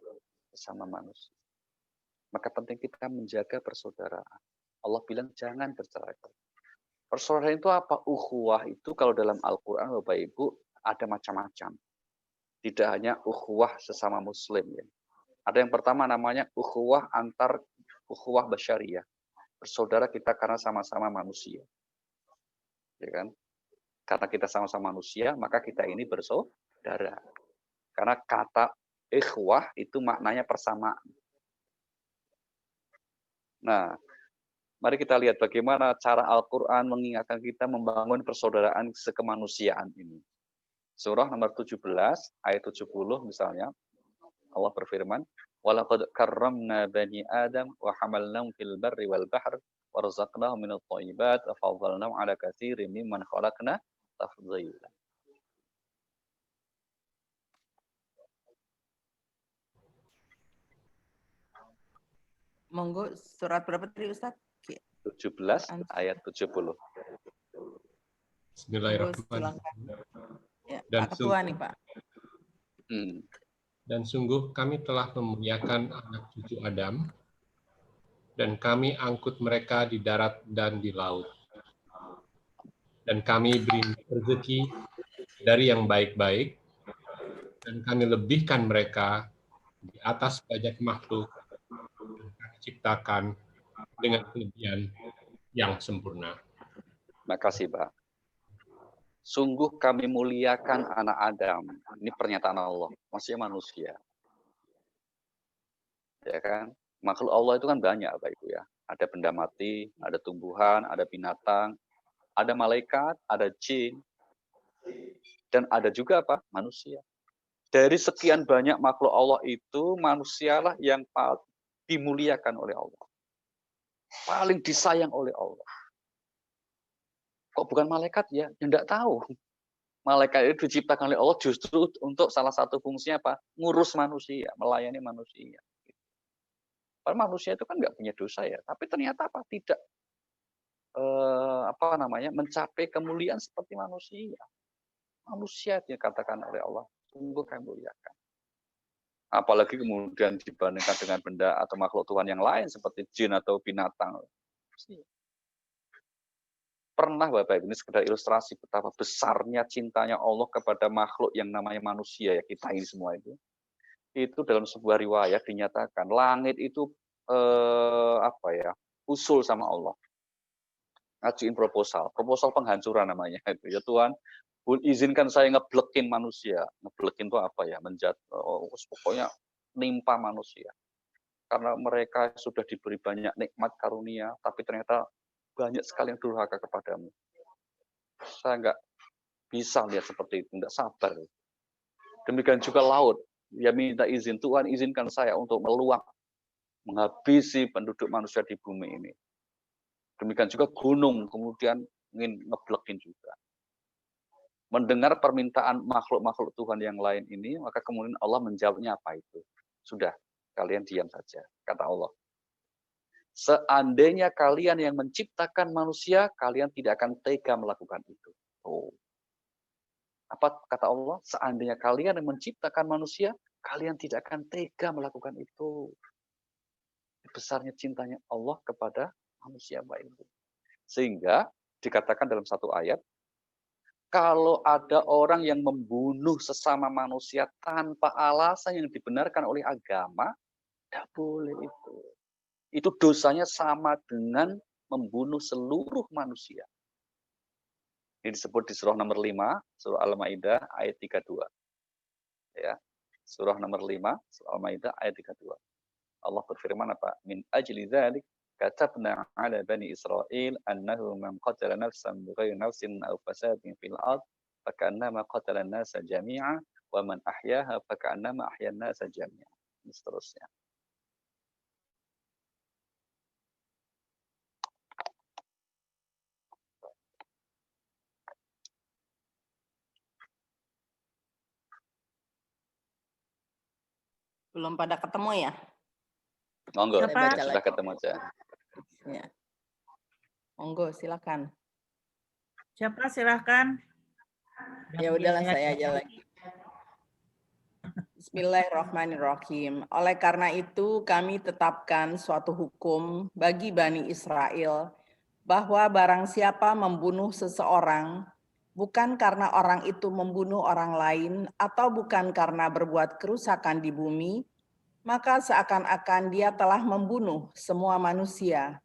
sesama manusia. Maka penting kita menjaga persaudaraan. Allah bilang jangan bercerai. Persaudaraan itu apa? Ukhuwah itu kalau dalam Al-Quran, Bapak Ibu, ada macam-macam. Tidak hanya ukhuwah sesama muslim. Ya. Ada yang pertama namanya ukhuwah basyariyah. Bersaudara kita karena sama-sama manusia. Ya kan? Karena kita sama-sama manusia, maka kita ini bersaudara. Karena kata ikhwah itu maknanya persamaan. Nah, mari kita lihat bagaimana cara Al-Quran mengingatkan kita membangun persaudaraan sekemanusiaan ini. Surah nomor 17, ayat 70 misalnya, Allah berfirman, وَلَقَدْ كَرَّمْنَا بَنِي آدَمَ وَحَمَلْنَاهُمْ فِي الْبَرِّ وَالْبَحْرِ وَرَزَقْنَاهُمْ مِنَ الطَّيِّبَاتِ وَفَضَّلْنَاهُمْ عَلَى كَثِيرٍ مِّمَّنْ خَلَقْنَا تَفْضِيلًا. Monggo surat berapa tadi Ustaz? 17 ayat 70. Bismillahirrahmanirrahim. Ya, Dan Pak Ketua nih Pak. Dan sungguh kami telah memuliakan anak cucu Adam, dan kami angkut mereka di darat dan di laut. Dan kami beri rezeki dari yang baik-baik, dan kami lebihkan mereka di atas banyak makhluk yang kami ciptakan dengan kelebihan yang sempurna. Makasih, Pak. Sungguh kami muliakan anak Adam. Ini pernyataan Allah, maksudnya manusia. Ya kan? Makhluk Allah itu kan banyak, Bapak Ibu ya. Ada benda mati, ada tumbuhan, ada binatang, ada malaikat, ada jin, dan ada juga apa? Manusia. Dari sekian banyak makhluk Allah itu, manusialah yang paling dimuliakan oleh Allah. Paling disayang oleh Allah. Kok bukan malaikat ya? Ya enggak tahu. Malaikat itu diciptakan oleh Allah justru untuk salah satu fungsinya apa? Ngurus manusia, melayani manusia. Padahal manusia itu kan nggak punya dosa ya, tapi ternyata apa? Tidak mencapai kemuliaan seperti manusia. Manusia dikatakan oleh Allah, sungguh kami muliakan. Apalagi kemudian dibandingkan dengan benda atau makhluk Tuhan yang lain seperti jin atau binatang. Pernah Bapak Ibu, ini sekedar ilustrasi betapa besarnya cintanya Allah kepada makhluk yang namanya manusia ya, kita ini semua itu. Itu dalam sebuah riwayat dinyatakan langit itu usul sama Allah. Ngajuin proposal penghancuran namanya itu. Ya Tuhan, izinkan saya ngeblekin manusia. Ngeblekin itu apa ya? Pokoknya nimpa manusia. Karena mereka sudah diberi banyak nikmat karunia, tapi ternyata banyak sekali yang durhaka kepadamu. Saya nggak bisa lihat seperti itu, nggak sabar. Demikian juga laut. Dia minta izin, Tuhan izinkan saya untuk meluap, menghabisi penduduk manusia di bumi ini. Demikian juga gunung, kemudian ingin ngeblekin juga. Mendengar permintaan makhluk-makhluk Tuhan yang lain ini, maka kemudian Allah menjawabnya apa itu? Sudah, kalian diam saja, kata Allah. Seandainya kalian yang menciptakan manusia, kalian tidak akan tega melakukan itu. Oh. Apa kata Allah? Seandainya kalian yang menciptakan manusia, kalian tidak akan tega melakukan itu. Besarnya cintanya Allah kepada manusia, Bapak Ibu. Sehingga dikatakan dalam satu ayat, Kalau ada orang yang membunuh sesama manusia tanpa alasan yang dibenarkan oleh agama, tidak boleh itu. Itu dosanya sama dengan membunuh seluruh manusia. Ini disebut di surah nomor 5, surah Al-Maidah ayat 32. Ya. Surah nomor 5, surah Al-Maidah ayat 32. Allah berfirman apa? Min ajli dzalik katabna 'ala bani Israil annahu man qatala nafsan bighairi nafsin aw fasadin fil ard fakannama qatala an-nasa jami'a wa man ahyaha fakannama ahya an-nasa jami'a. Dan seterusnya. Belum pada ketemu ya? Monggo, Siapa? Saya baca sudah lagi. ketemu aja. Ya. Monggo, silakan. Siapa silahkan. Ya udahlah, saya aja lagi. Bismillahirrahmanirrahim. Oleh karena itu kami tetapkan suatu hukum bagi Bani Israel bahwa barang siapa membunuh seseorang bukan karena orang itu membunuh orang lain atau bukan karena berbuat kerusakan di bumi, maka seakan-akan dia telah membunuh semua manusia.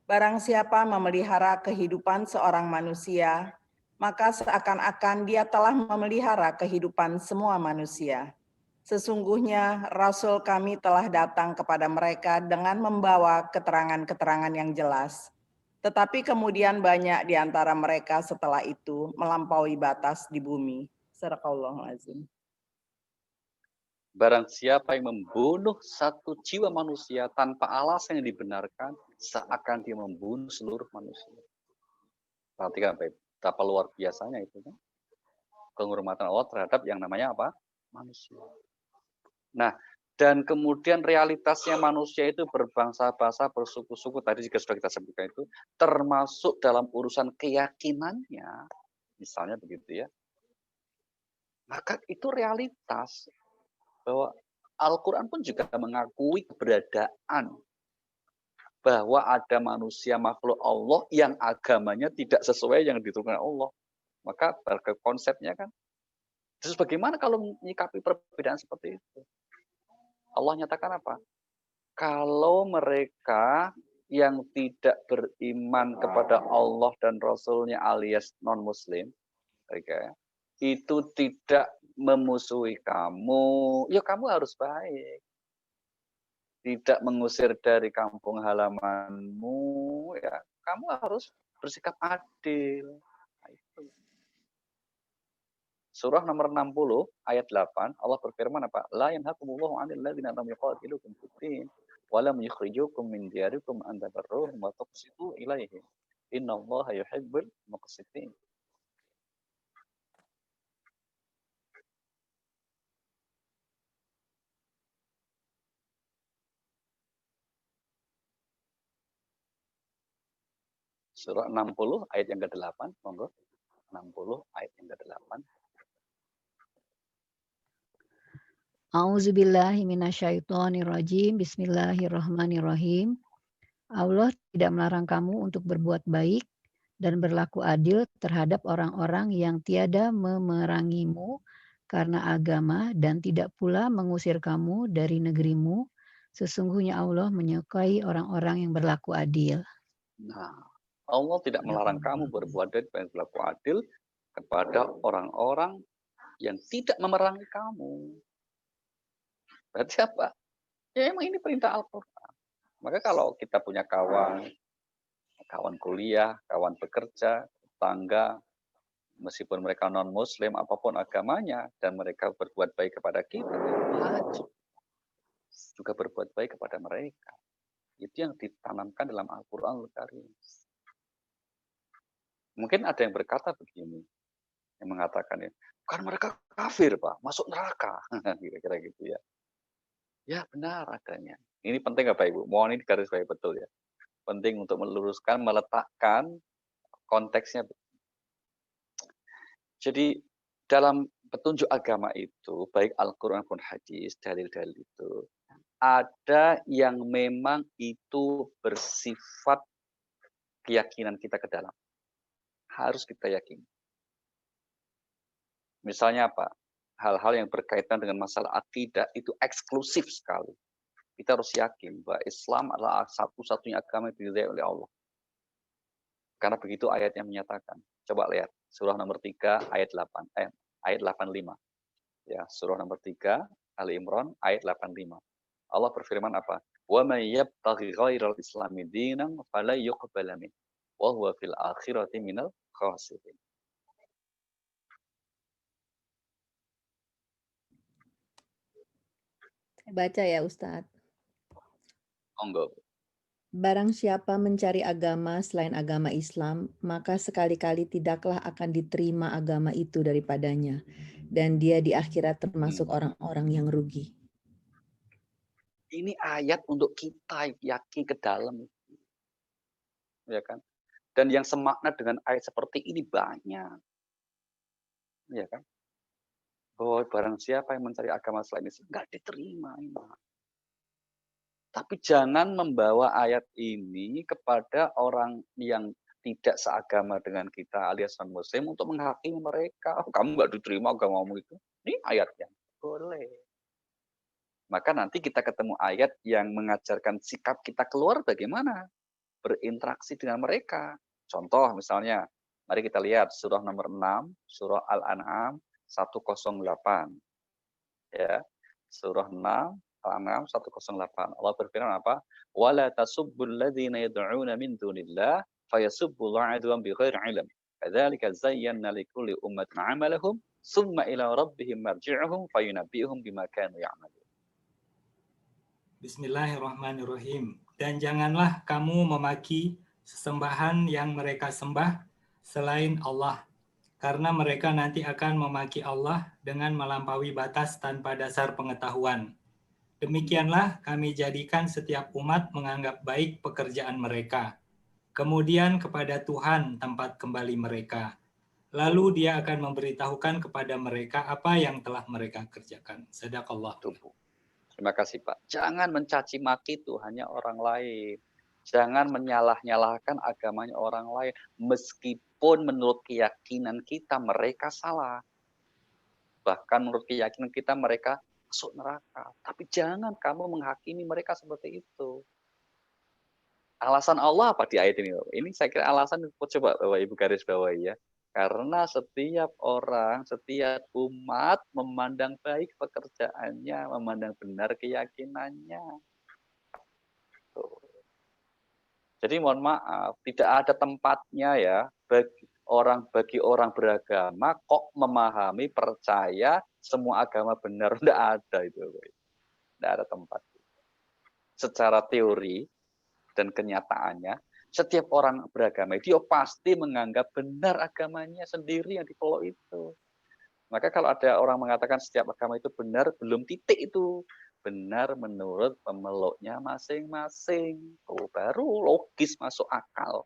Barang siapa memelihara kehidupan seorang manusia, maka seakan-akan dia telah memelihara kehidupan semua manusia. Sesungguhnya Rasul kami telah datang kepada mereka dengan membawa keterangan-keterangan yang jelas. Tetapi kemudian banyak di antara mereka setelah itu melampaui batas di bumi. Sadaqallahul azim. Barang siapa yang membunuh satu jiwa manusia tanpa alasan yang dibenarkan, seakan dia membunuh seluruh manusia. Perhatikan baik, betapa luar biasanya itu kan. Penghormatan Allah terhadap yang namanya apa? Manusia. Nah, dan kemudian realitasnya manusia itu berbangsa-bangsa, bersuku-suku, tadi juga sudah kita sebutkan itu, termasuk dalam urusan keyakinannya, misalnya begitu ya. Maka itu realitas. Bahwa Al-Quran pun juga mengakui keberadaan bahwa ada manusia makhluk Allah yang agamanya tidak sesuai yang diturunkan Allah. Maka konsepnya kan. Terus bagaimana kalau menyikapi perbedaan seperti itu? Allah nyatakan apa? Kalau mereka yang tidak beriman kepada Allah dan Rasulnya alias non-Muslim, itu tidak memusuhi kamu, ya kamu harus baik. Tidak mengusir dari kampung halamanmu, ya kamu harus bersikap adil. Nah, itu. Surah nomor 60 ayat 8 Allah berfirman apa? La yanhakumullahu 'anil ladzina lam yuqatilukum fid-din wa lam yukhrijukum min diyarikum an tabarruhum wa tuqsitu ilaihim. Innallaha yuhibbul muqsitin. Surah 60 ayat yang ke-8, monggo. 60 ayat yang ke-8. A'udzubillahi minasyaitonirrajim. Bismillahirrahmanirrahim. Allah tidak melarang kamu untuk berbuat baik dan berlaku adil terhadap orang-orang yang tiada memerangimu karena agama dan tidak pula mengusir kamu dari negerimu. Sesungguhnya Allah menyukai orang-orang yang berlaku adil. Nah, Allah tidak melarang kamu berbuat baik dan berlaku adil kepada orang-orang yang tidak memerangi kamu. Berarti apa? Ya emang ini perintah Al-Quran. Maka kalau kita punya kawan kuliah, kawan bekerja, tetangga, meskipun mereka non-Muslim, apapun agamanya, dan mereka berbuat baik kepada kita, wajib juga berbuat baik kepada mereka. Itu yang ditanamkan dalam Al-Quran Al-Karim. Mungkin ada yang berkata begini, yang mengatakan ya, kan mereka kafir Pak, masuk neraka, kira-kira gitu ya. Ya benar adanya. Ini penting Bapak Ibu, mohon ini garis bawahi betul ya. Penting untuk meluruskan, meletakkan konteksnya. Jadi dalam petunjuk agama itu, baik Al-Quran maupun hadis, dalil-dalil itu, ada yang memang itu bersifat keyakinan kita ke dalam. Harus kita yakini. Misalnya apa? Hal-hal yang berkaitan dengan masalah akidah itu eksklusif sekali. Kita harus yakin bahwa Islam adalah satu-satunya agama yang diridhai oleh Allah. Karena begitu ayatnya menyatakan. Coba lihat surah nomor 3 ayat 85. Ya, surah nomor 3 Ali Imran ayat 85. Allah berfirman apa? Wa may yabtaghi ghairal islami dinan fala yuqbala min wa huwa fil akhirati minal khasirin. Baca ya Ustadz. Monggo. Barang siapa mencari agama selain agama Islam, maka sekali-kali tidaklah akan diterima agama itu daripadanya. Dan dia di akhirat termasuk orang-orang yang rugi. Ini ayat untuk kita yakin ke dalam. Ya kan? Dan yang semakna dengan ayat seperti ini banyak. Ya kan? Bahwa barang siapa yang mencari agama selain Islam, nggak diterima. Tapi jangan membawa ayat ini kepada orang yang tidak seagama dengan kita alias non-muslim untuk menghakimi mereka. Oh, kamu nggak diterima agamamu itu. Ini ayatnya. Boleh. Maka nanti kita ketemu ayat yang mengajarkan sikap kita keluar bagaimana berinteraksi dengan mereka. Contoh misalnya, mari kita lihat surah nomor 6, surah Al-An'am 108. Ya. Surah 6 Al-An'am 108. Allah berfirman apa? Wala tasubbul ladzina yad'una min dunillah fayasubbullaha adwan bighairi ilm. Kadzalika zayyana likulli ummatin 'amalahum summa ila rabbihim marji'uhum fayunabbi'uhum bima kanu ya'malun. Bismillahirrahmanirrahim. Dan janganlah kamu memaki sesembahan yang mereka sembah selain Allah, karena mereka nanti akan memaki Allah dengan melampaui batas tanpa dasar pengetahuan. Demikianlah kami jadikan setiap umat menganggap baik pekerjaan mereka. Kemudian kepada Tuhan tempat kembali mereka. Lalu dia akan memberitahukan kepada mereka apa yang telah mereka kerjakan. Sadaqallah. Terima kasih Pak. Jangan mencaci maki Tuhannya orang lain. Jangan menyalah-nyalahkan agamanya orang lain. Meskipun menurut keyakinan kita mereka salah. Bahkan menurut keyakinan kita mereka masuk neraka. Tapi jangan kamu menghakimi mereka seperti itu. Alasan Allah apa di ayat ini? Ini saya kira alasan, coba Bapak Ibu garis bawahi ya. Karena setiap orang, setiap umat memandang baik pekerjaannya, memandang benar keyakinannya. Jadi mohon maaf, tidak ada tempatnya ya bagi orang beragama kok memahami, percaya semua agama benar. Tidak ada itu. Tidak ada tempat. Secara teori dan kenyataannya, setiap orang beragama dia pasti menganggap benar agamanya sendiri yang dipeluk itu. Maka kalau ada orang mengatakan setiap agama itu benar, belum titik itu. Benar menurut pemeluknya masing-masing. Oh, baru logis masuk akal.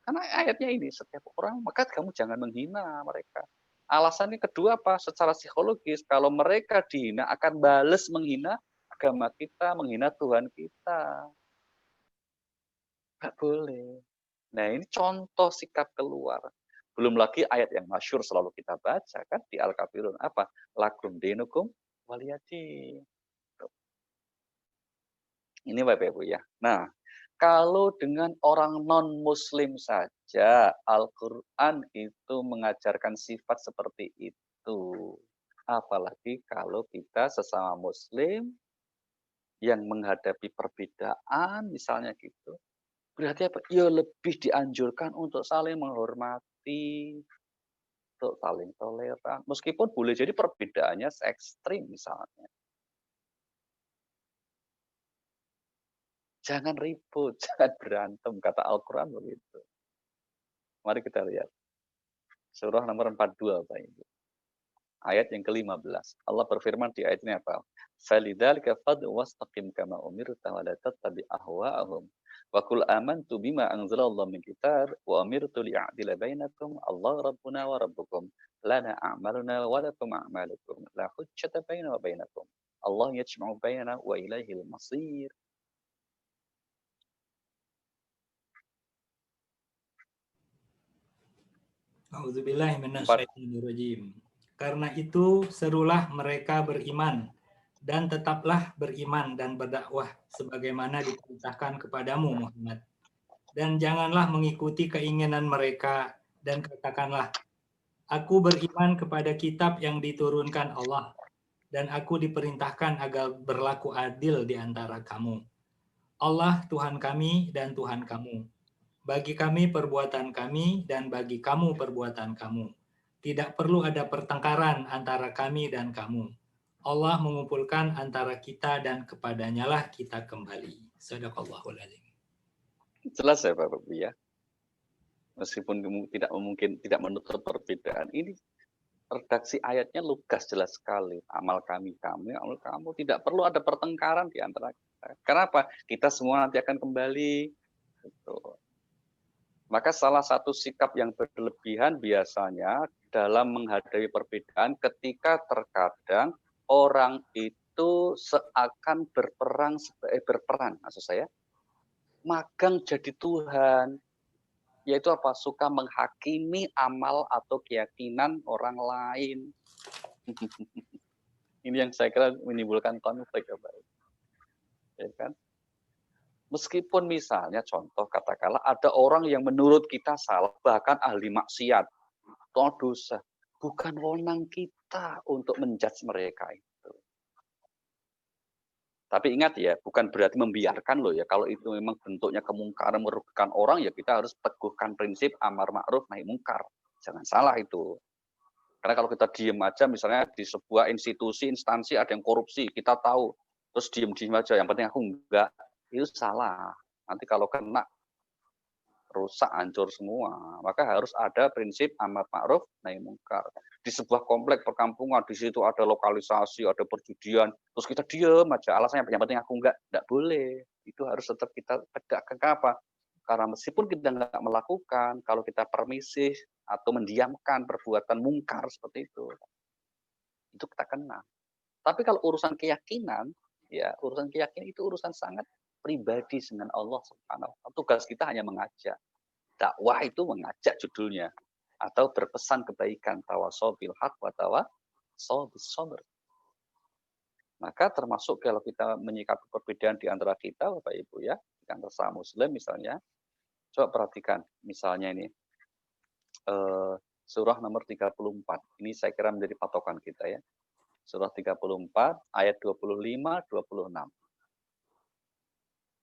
Karena ayatnya ini, setiap orang, maka kamu jangan menghina mereka. Alasannya kedua apa? Secara psikologis, kalau mereka dihina akan bales menghina agama kita, menghina Tuhan kita. Nggak boleh. Nah ini contoh sikap keluar. Belum lagi ayat yang masyhur selalu kita baca kan di Al-Kafirun. Apa? Lakum dinukum waliyadin. Ini Bapak Ibu ya. Nah, kalau dengan orang non-muslim saja, Al-Quran itu mengajarkan sifat seperti itu. Apalagi kalau kita sesama muslim yang menghadapi perbedaan, misalnya gitu. Berarti apa? Ya lebih dianjurkan untuk saling menghormati, untuk saling toleran. Meskipun boleh jadi perbedaannya ekstrim misalnya. Jangan ribut, jangan berantem, kata Al-Quran begitu. Mari kita lihat. Surah nomor 42, Pak Ibu. Ayat yang ke-15. Allah berfirman di ayat ini apa? Falidzalika fad'u wastaqim kama umirta wa la tattabi ahwa'ahum. Wa qul amantu bima anzalallahu min kitab wa umirtu li'adila bainakum Allah rabbuna wa rabbukum lana a'maluna wa lakum a'malukum la hujjata bainana wa bainakum Allah yajma'u bainana wa ilaihil masir. A'udzubillahi 4. minasyaitonirrajim. Karena itu serulah mereka beriman dan tetaplah beriman dan berdakwah sebagaimana diperintahkan kepadamu Muhammad. Dan janganlah mengikuti keinginan mereka dan katakanlah, aku beriman kepada kitab yang diturunkan Allah dan aku diperintahkan agar berlaku adil di antara kamu. Allah Tuhan kami dan Tuhan kamu. Bagi kami perbuatan kami dan bagi kamu perbuatan kamu. Tidak perlu ada pertengkaran antara kami dan kamu. Allah mengumpulkan antara kita dan kepadanya lah kita kembali. Shadaqallahul adzim. Jelas ya Bapak Ibu ya. Meskipun tidak menutup perbedaan, ini redaksi ayatnya lugas jelas sekali. Amal kami, amal kamu. Tidak perlu ada pertengkaran di antara kita. Kenapa? Kita semua nanti akan kembali. Gitu. Maka salah satu sikap yang berlebihan biasanya dalam menghadapi perbedaan ketika terkadang orang itu seakan berperan, maksud saya, magang jadi Tuhan. Yaitu apa? Suka menghakimi amal atau keyakinan orang lain. Ini yang saya kira menimbulkan konflik ya Pak. Ya kan? Meskipun misalnya contoh katakanlah ada orang yang menurut kita salah, bahkan ahli maksiat, atau dosa, bukan wewenang kita untuk menjudge mereka itu. Tapi ingat ya, bukan berarti membiarkan loh ya. Kalau itu memang bentuknya kemungkaran merugikan orang, ya kita harus teguhkan prinsip amar ma'ruf nahi mungkar. Jangan salah itu. Karena kalau kita diem aja, misalnya di sebuah institusi, instansi ada yang korupsi, kita tahu, terus diem aja, yang penting aku enggak, itu salah. Nanti kalau kena, rusak, hancur semua. Maka harus ada prinsip amar ma'ruf nahi mungkar. Di sebuah komplek perkampungan, di situ ada lokalisasi, ada perjudian, terus kita diem aja, alasannya yang penting aku enggak boleh. Itu harus tetap kita tegakkan. Apa? Karena meskipun kita enggak melakukan, kalau kita permisif atau mendiamkan perbuatan mungkar seperti itu kita kena. Tapi kalau urusan keyakinan, ya urusan keyakinan itu urusan sangat pribadi dengan Allah Subhanahu wa Ta'ala. Tugas kita hanya mengajak. Dakwah itu mengajak judulnya, atau berpesan kebaikan, tawasau bil haq wa tawasau bis sabr. Maka termasuk kalau kita menyikapi perbedaan di antara kita Bapak Ibu ya, di antara sesama muslim misalnya, coba perhatikan misalnya ini surah nomor 34. Ini saya kira menjadi patokan kita ya. Surah 34 ayat 25-26.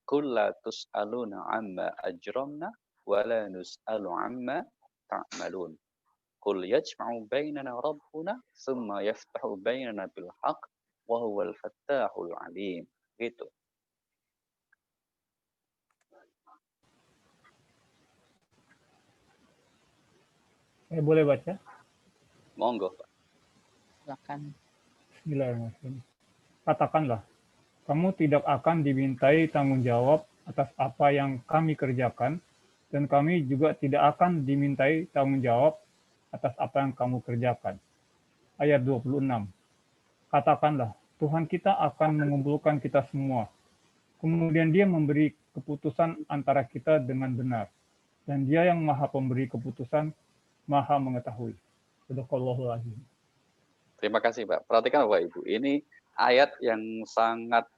Qul la tus'aluna amma ajramna wa la nus'alu amma ta'malun. Qul yajma'u bainana rabbuna thumma yaftahu bainana bil haqq wa huwal fattahul alim. Gitu. Boleh baca? Monggo, Pak. Silakan. Bismillahirrahmanirrahim. Katakanlah, kamu tidak akan dimintai tanggung jawab atas apa yang kami kerjakan, dan kami juga tidak akan dimintai tanggung jawab atas apa yang kamu kerjakan. Ayat 26. Katakanlah, Tuhan kita akan mengumpulkan kita semua. Kemudian Dia memberi keputusan antara kita dengan benar. Dan Dia yang Maha Pemberi keputusan, Maha mengetahui. Shadaqallahul adzim. Terima kasih, Pak. Perhatikan Bapak Ibu, ini ayat yang sangat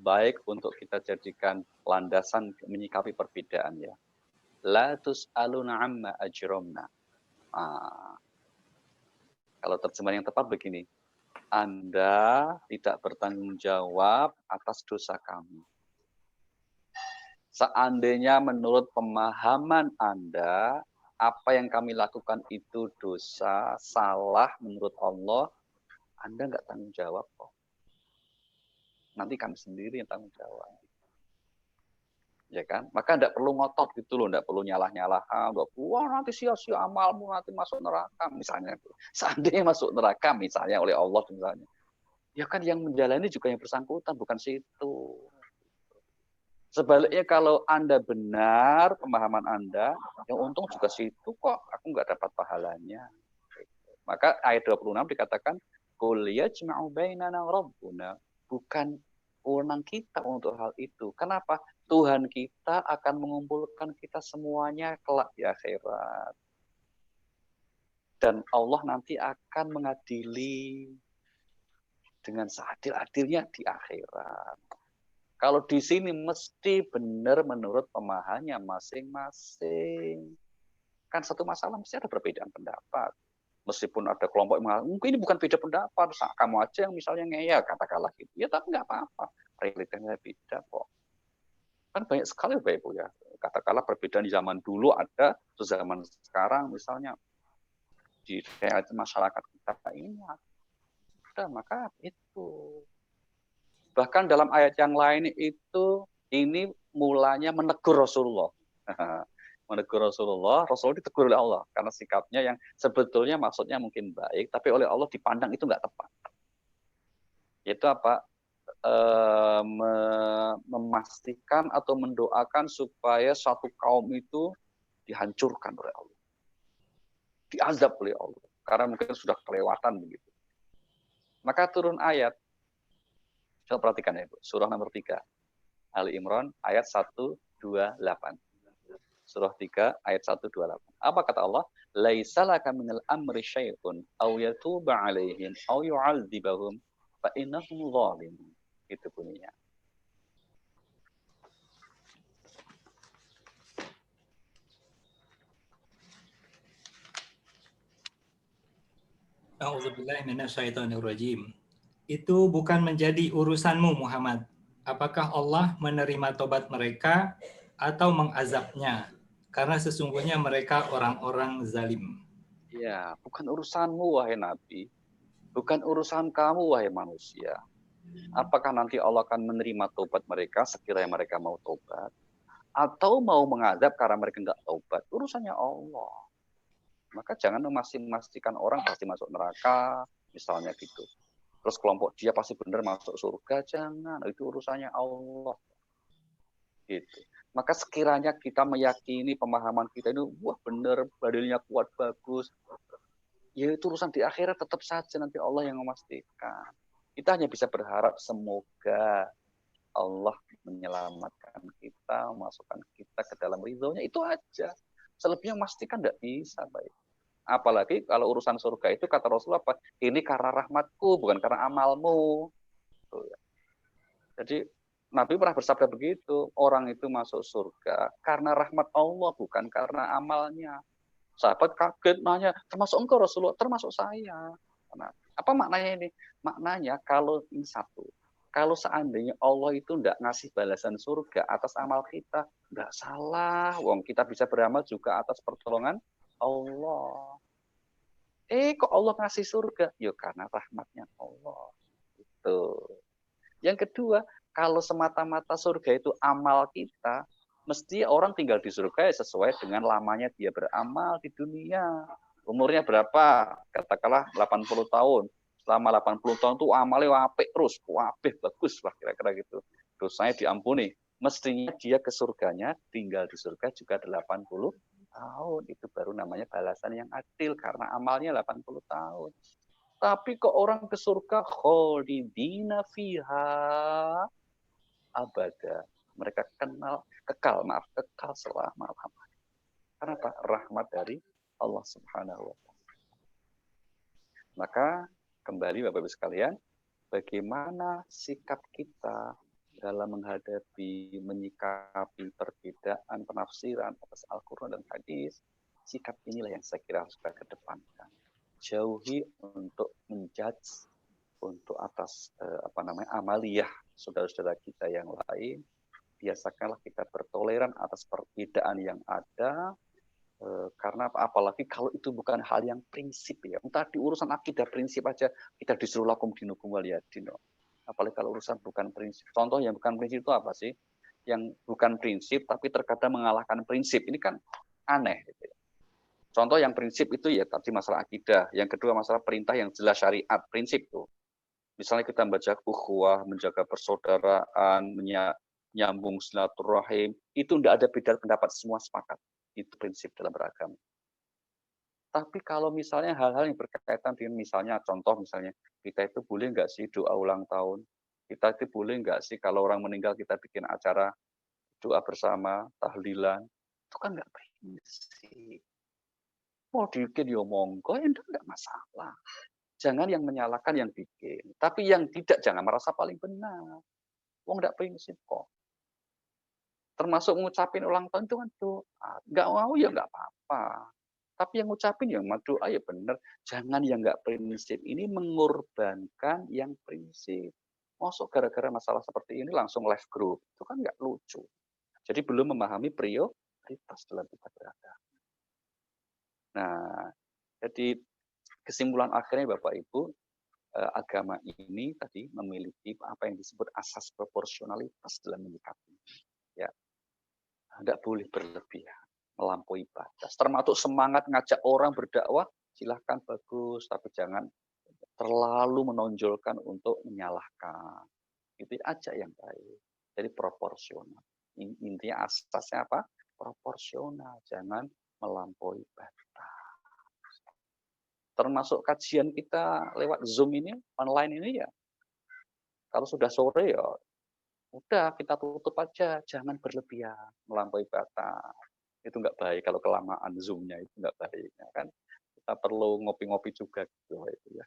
baik untuk kita jadikan landasan menyikapi perbedaan ya. La tus'aluna amma ajramna. Kalau terjemahan yang tepat begini, Anda tidak bertanggung jawab atas dosa kami. Seandainya menurut pemahaman Anda, apa yang kami lakukan itu dosa, salah menurut Allah, Anda nggak tanggung jawab kok. Nanti kami sendiri yang tanggung jawab. Ya kan? Maka enggak perlu ngotot gitu loh, enggak perlu nyalah-nyalahan, wah nanti sia-sia amalmu, nanti masuk neraka misalnya. Seandainya masuk neraka misalnya oleh Allah misalnya. Ya kan yang menjalani juga yang bersangkutan, bukan situ. Sebaliknya kalau Anda benar pemahaman Anda, yang untung juga situ kok, aku nggak dapat pahalanya. Maka ayat 26 dikatakan, Qul yajma'u bainana rabbuna. Bukan wewenang kita untuk hal itu. Kenapa? Tuhan kita akan mengumpulkan kita semuanya kelak di akhirat. dan Allah nanti akan mengadili dengan seadil-adilnya di akhirat. Kalau di sini mesti benar menurut pemahamannya masing-masing. Kan satu masalah mesti ada perbedaan pendapat. Meskipun ada kelompok yang mengatakan, mungkin ini bukan beda pendapat, kamu aja yang misalnya ngeyel, katakanlah gitu. Ya tapi nggak apa-apa, realitanya beda kok. Kan banyak sekali Bapak Ibu ya. Katakanlah perbedaan di zaman dulu ada, terus zaman sekarang misalnya di realita masyarakat kita ini ada, maka itu. Bahkan dalam ayat yang lain itu ini mulanya menegur Rasulullah. Menegur Rasulullah ditegur oleh Allah karena sikapnya yang sebetulnya maksudnya mungkin baik, tapi oleh Allah dipandang itu nggak tepat. Yaitu apa? Memastikan atau mendoakan supaya suatu kaum itu dihancurkan oleh Allah, diazab oleh Allah, karena mungkin sudah kelewatan begitu. Maka turun ayat, coba perhatikan ya Bu, surah nomor 3, Ali Imran ayat 128. Surah 3 ayat 128. Apa kata Allah? Laisa laka minal amri syai'un aw yatuba 'alaihim aw yu'adzibahum fa innahum zalimun. Itu bunyinya. A'udzubillahi minasyaitonirrajim. Itu bukan menjadi urusanmu Muhammad. Apakah Allah menerima tobat mereka atau mengazabnya? Karena sesungguhnya mereka orang-orang zalim. Ya, bukan urusanmu wahai Nabi. Bukan urusan kamu wahai manusia. Apakah nanti Allah akan menerima tobat mereka sekiranya mereka mau tobat? Atau mau mengazab karena mereka nggak tobat? Urusannya Allah. Maka jangan memastikan orang pasti masuk neraka, misalnya gitu. Terus kelompok dia pasti benar masuk surga, jangan. Itu urusannya Allah. Gitu. Maka sekiranya kita meyakini pemahaman kita ini, wah benar, dalilnya kuat, bagus. Ya itu urusan di akhirat tetap saja nanti Allah yang memastikan. Kita hanya bisa berharap semoga Allah menyelamatkan kita, memasukkan kita ke dalam ridhonya, itu aja. Selebihnya memastikan tidak bisa, baik. Apalagi kalau urusan surga itu kata Rasulullah apa? Ini karena rahmatku, bukan karena amalmu. Jadi Nabi pernah bersabda begitu, orang itu masuk surga karena rahmat Allah, bukan karena amalnya. Sahabat kaget nanya, termasuk engkau Rasulullah? Termasuk saya. Nah, apa maknanya ini? Maknanya kalau ini satu, kalau seandainya Allah itu tidak ngasih balasan surga atas amal kita, nggak salah. Wong kita bisa beramal juga atas pertolongan Allah. Kok Allah ngasih surga? Ya karena rahmatnya Allah. Itu. Yang kedua, kalau semata-mata surga itu amal kita, mesti orang tinggal di surga ya sesuai dengan lamanya dia beramal di dunia. Umurnya berapa? Katakanlah 80 tahun. Selama 80 tahun itu amalnya apik terus, apik bagus lah kira-kira gitu. Dosanya diampuni. Mestinya dia ke surganya, tinggal di surga juga 80 tahun. Itu baru namanya balasan yang adil karena amalnya 80 tahun. Tapi kok orang ke surga kholidina fiha abada. Mereka kekal selama-lamanya. Karena apa? Rahmat dari Allah Subhanahu wa taala. Maka kembali Bapak Ibu sekalian, bagaimana sikap kita dalam menghadapi, menyikapi perbedaan penafsiran atas Al-Quran dan hadis, sikap inilah yang saya kira harus kita kedepankan. Jauhi untuk menjudge untuk atas amaliyah saudara-saudara kita yang lain. Biasakanlah kita bertoleran atas perbedaan yang ada, karena apalagi kalau itu bukan hal yang prinsip ya. Entah di urusan akidah prinsip aja kita disuruh lakum dinukum waliyadin. Apalagi kalau urusan bukan prinsip. Contoh yang bukan prinsip itu apa sih? Yang bukan prinsip tapi terkadang mengalahkan prinsip. Ini kan aneh gitu ya. Contoh yang prinsip itu ya tadi masalah akidah. Yang kedua masalah perintah yang jelas syariat, prinsip tuh. Misalnya kita membaca ukhuwah, menjaga persaudaraan, menyambung silaturahim, itu tidak ada beda pendapat, semua sepakat. Itu prinsip dalam beragama. Tapi kalau misalnya hal-hal yang berkaitan dengan misalnya contoh misalnya kita itu boleh nggak sih doa ulang tahun? Kita itu boleh nggak sih kalau orang meninggal kita bikin acara doa bersama, tahlilan? Itu kan nggak prinsip. Mau bikin ya monggo, enggak masalah. Jangan yang menyalahkan yang bikin. Tapi yang tidak, jangan merasa paling benar. Wong enggak prinsip kok. Termasuk ngucapin ulang tahun itu kan doa. Enggak mau ya enggak apa-apa. Tapi yang ngucapin yang doa ya benar. Jangan yang enggak prinsip ini mengorbankan yang prinsip. Masuk gara-gara masalah seperti ini langsung live group. Itu kan enggak lucu. Jadi belum memahami prioritas dalam kita beragama. Nah, jadi kesimpulan akhirnya Bapak Ibu, agama ini tadi memiliki apa yang disebut asas proporsionalitas dalam menyikapi. Ya, tidak boleh berlebihan, melampaui batas. Termasuk semangat ngajak orang berdakwah, silahkan bagus, tapi jangan terlalu menonjolkan untuk menyalahkan. Itu aja yang baik. Jadi proporsional. Intinya asasnya apa? Proporsional, jangan melampaui batas. Termasuk kajian kita lewat Zoom ini, online ini ya, kalau sudah sore ya, udah kita tutup aja, jangan berlebihan, melampaui batas. Itu nggak baik kalau kelamaan Zoom-nya itu nggak baik, ya kan? Kita perlu ngopi-ngopi juga gitu itu ya.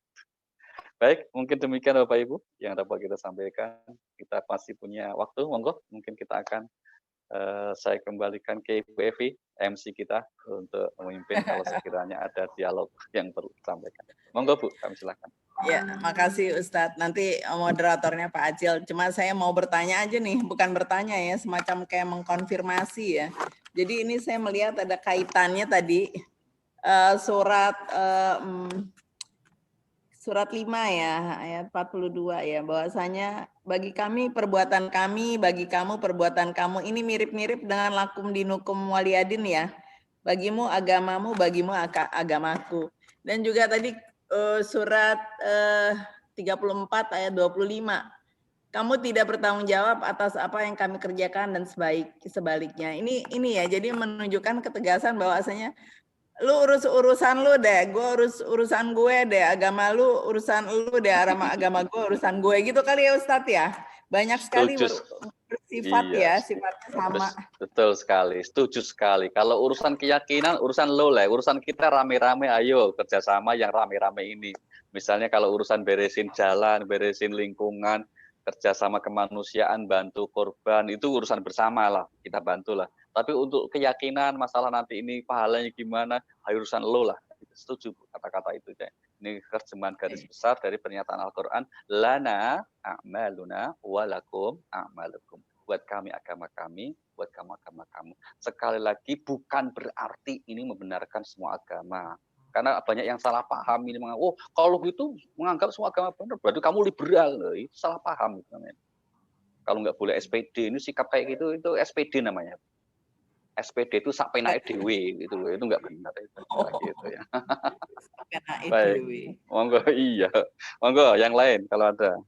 Baik, mungkin demikian Bapak Ibu yang dapat kita sampaikan. Kita masih punya waktu, monggo, mungkin kita akan saya kembalikan ke Bu Evi, MC kita, untuk memimpin kalau sekiranya ada dialog yang perlu disampaikan. Monggo Bu, kami silakan. Ya, makasih Ustadz. Nanti moderatornya Pak Acil. Cuma saya mau bertanya aja nih, bukan bertanya ya, semacam kayak mengkonfirmasi ya. Jadi ini saya melihat ada kaitannya tadi surat 5 ya, ayat 42 ya, bahwasanya bagi kami perbuatan kami, bagi kamu perbuatan kamu. Ini mirip-mirip dengan lakum dinukum waliyadin ya. Bagimu agamamu, bagimu agamaku. Dan juga tadi surat 34 ayat 25. Kamu tidak bertanggung jawab atas apa yang kami kerjakan dan sebaliknya. Ini ya, jadi menunjukkan ketegasan bahwasanya lu urus urusan lu deh, gue urus urusan gue deh, agama lu urusan lu deh, agama gue urusan gue, gitu kali ya Ustadz ya. Banyak sekali bersifat iya, ya, sifatnya sama. Betul sekali, setuju sekali. Kalau urusan keyakinan, urusan lo lah, urusan kita rame-rame, ayo kerjasama yang rame-rame ini. Misalnya kalau urusan beresin jalan, beresin lingkungan, kerjasama kemanusiaan, bantu korban, itu urusan bersama lah, kita bantu lah. Tapi untuk keyakinan, masalah nanti ini pahalanya gimana, urusan lo lah. Setuju kata-kata itu. Ini terjemahan garis besar dari pernyataan Al-Quran. Lana a'maluna walakum a'malukum. Buat kami agama kami, buat kamu agama kamu. Sekali lagi bukan berarti ini membenarkan semua agama. Karena banyak yang salah paham ini, oh kalau gitu menganggap semua agama benar, berarti kamu liberal. Itu salah paham. Kalau nggak boleh SPD, ini sikap kayak gitu, itu SPD namanya. SPD itu sak penake dhewe gitu loh, itu nggak benar itu gitu ya. Baik, monggo iya, monggo yang lain kalau ada.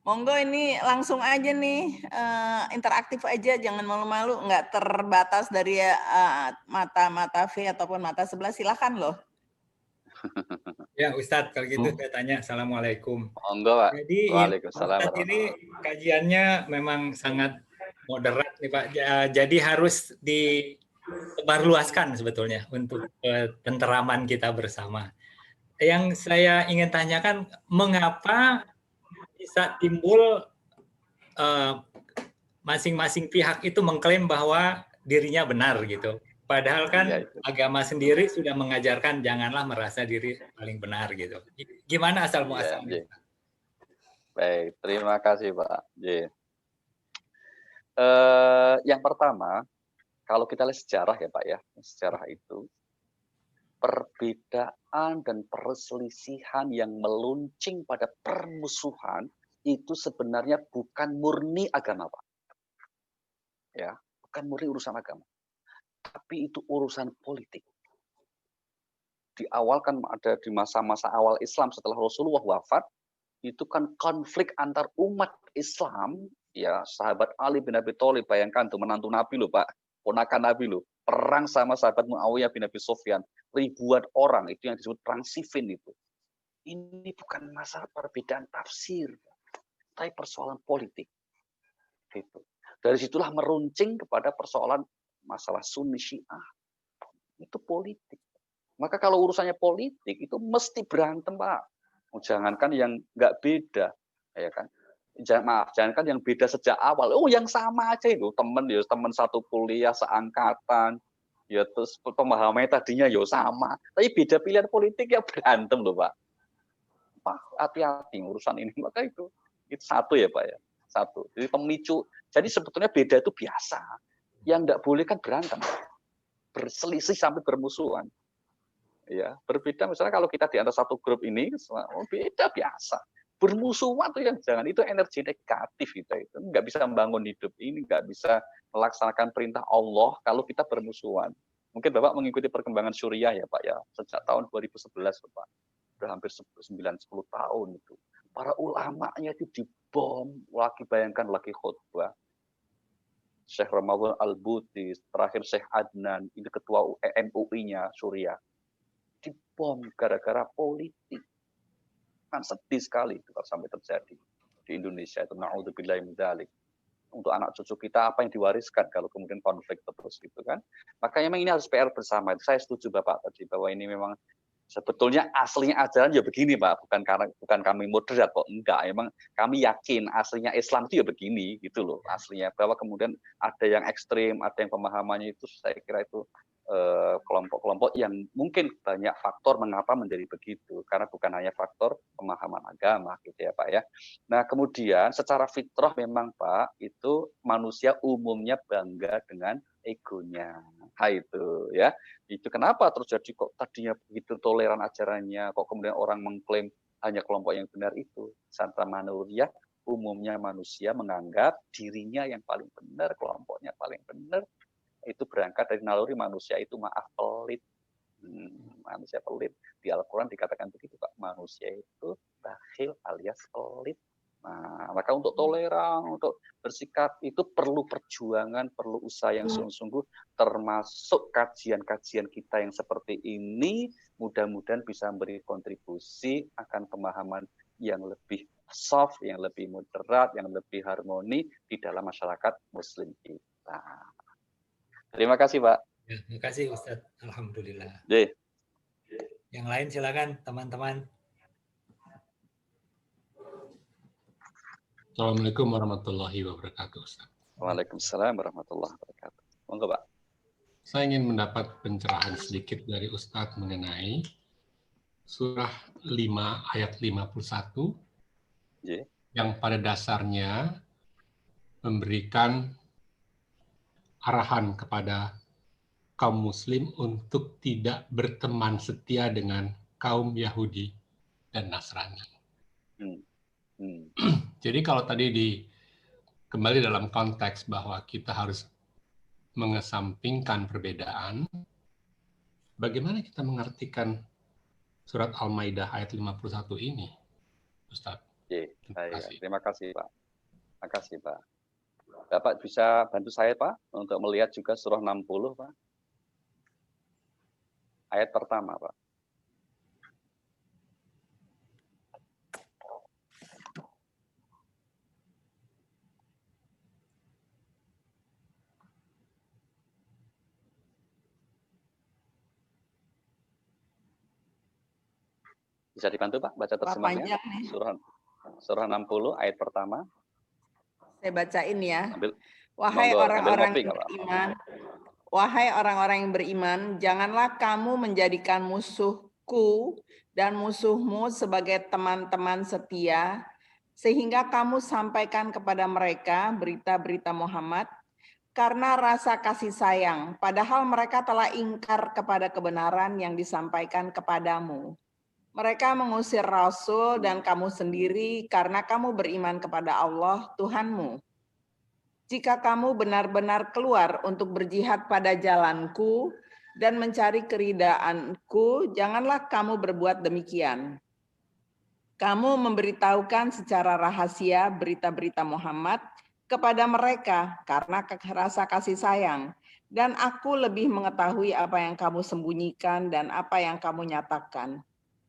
Monggo ini langsung aja nih, interaktif aja, jangan malu-malu, nggak terbatas dari mata V ataupun mata sebelah, silakan loh. Ya Ustadz, kalau gitu saya tanya, Assalamualaikum. Monggo Pak. Jadi Ustadz ini kajiannya memang sangat moderat nih Pak, jadi harus disebarluaskan sebetulnya untuk penteraman kita bersama. Yang saya ingin tanyakan, mengapa bisa timbul masing-masing pihak itu mengklaim bahwa dirinya benar gitu. Padahal kan agama sendiri sudah mengajarkan janganlah merasa diri paling benar gitu. Gimana asal muasalnya? Baik, terima kasih Pak. Yang pertama, kalau kita lihat sejarah ya Pak ya, sejarah itu perbedaan dan perselisihan yang meluncing pada permusuhan itu sebenarnya bukan murni agama Pak. Ya, bukan murni urusan agama. Tapi itu urusan politik. Di awal kan ada di masa-masa awal Islam setelah Rasulullah wafat, itu kan konflik antar umat Islam, ya sahabat Ali bin Abi Thalib, bayangkan tuh menantu Nabi loh Pak, ponakan Nabi loh, perang sama sahabat Muawiyah bin Abi Sufyan, ribuan orang, itu yang disebut perang Siffin itu. Ini bukan masalah perbedaan tafsir, tapi persoalan politik. Gitu. Dari situlah meruncing kepada persoalan masalah Sunni Syiah. itu politik. Maka kalau urusannya politik itu mesti berantem, Pak. Jangankan yang nggak beda, ya kan? Jangankan yang beda sejak awal. Oh, yang sama aja itu teman satu kuliah seangkatan, ya terus pemahamannya tadinya ya sama, tapi beda pilihan politik ya berantem loh, Pak. Pak, hati-hati urusan ini. Maka itu satu ya, Pak ya. Satu. Jadi pemicu. Jadi sebetulnya beda itu biasa. Yang nggak boleh kan berantem, berselisih sampai bermusuhan. Ya, berbeda misalnya kalau kita di antara satu grup ini beda biasa. Bermusuhan tuh yang jangan, itu energi negatif kita itu nggak bisa membangun hidup ini, nggak bisa melaksanakan perintah Allah kalau kita bermusuhan. Mungkin Bapak mengikuti perkembangan Suriah ya Pak ya, sejak tahun 2011 Bapak, sudah hampir 9-10 tahun itu. Para ulamanya itu dibom, lagi bayangkan lagi khutbah. Syekh Ramadan Al-Buti, terakhir Syekh Adnan, ini ketua MUI-nya Suriah, dibom gara-gara politik. Kan sedih sekali itu kalau sampai terjadi di Indonesia itu. Na'udzubillahi min dzalik. Untuk anak cucu kita apa yang diwariskan kalau kemudian konflik terus gitu kan. Makanya memang ini harus PR bersama. Saya setuju Bapak tadi bahwa ini memang sebetulnya aslinya ajaran ya begini Pak, bukan kami moderat kok, enggak. Emang kami yakin aslinya Islam itu ya begini gitu loh aslinya. Bahwa kemudian ada yang ekstrim, ada yang pemahamannya itu saya kira itu kelompok-kelompok yang mungkin banyak faktor mengapa menjadi begitu, karena bukan hanya faktor pemahaman agama gitu ya Pak ya. Nah kemudian secara fitrah memang Pak itu manusia umumnya bangga dengan egonya, itu ya. Itu kenapa terjadi kok tadinya begitu toleran ajarannya, kok kemudian orang mengklaim hanya kelompok yang benar itu. Santa Manuriyah umumnya manusia menganggap dirinya yang paling benar, kelompoknya paling benar. Itu berangkat dari naluri manusia itu maaf pelit. Manusia pelit. Di Al-Quran dikatakan begitu Pak, manusia itu bakhil alias pelit. Nah, maka untuk toleran, untuk bersikap itu perlu perjuangan, perlu usaha yang sungguh-sungguh, termasuk kajian-kajian kita yang seperti ini, mudah-mudahan bisa memberi kontribusi akan pemahaman yang lebih soft, yang lebih moderat, yang lebih harmoni di dalam masyarakat Muslim kita. Terima kasih, Pak. Ya, terima kasih, Ustadz. Alhamdulillah. Ye. Yang lain silakan, teman-teman. Assalamualaikum warahmatullahi wabarakatuh, Ustaz. Waalaikumsalam warahmatullahi wabarakatuh. Monggo, Pak. Saya ingin mendapat pencerahan sedikit dari Ustadz mengenai surah 5 ayat 51 yang pada dasarnya memberikan arahan kepada kaum muslim untuk tidak berteman setia dengan kaum Yahudi dan Nasrani. Jadi kalau tadi kembali dalam konteks bahwa kita harus mengesampingkan perbedaan, bagaimana kita mengartikan surat Al-Maidah ayat 51 ini, Ustaz? Terima kasih, Pak. Terima kasih, Pak. Bapak bisa bantu saya, Pak, untuk melihat juga surah 60, Pak. Ayat pertama, Pak. Bisa dibantu, Pak, baca terjemahnya? Surah 60 ayat pertama. Saya bacain ya. Wahai orang-orang yang beriman, janganlah kamu menjadikan musuhku dan musuhmu sebagai teman-teman setia, sehingga kamu sampaikan kepada mereka berita-berita Muhammad karena rasa kasih sayang, padahal mereka telah ingkar kepada kebenaran yang disampaikan kepadamu. Mereka mengusir Rasul dan kamu sendiri karena kamu beriman kepada Allah, Tuhanmu. Jika kamu benar-benar keluar untuk berjihad pada jalanku dan mencari keridaanku, janganlah kamu berbuat demikian. Kamu memberitahukan secara rahasia berita-berita Muhammad kepada mereka karena rasa kasih sayang, dan aku lebih mengetahui apa yang kamu sembunyikan dan apa yang kamu nyatakan.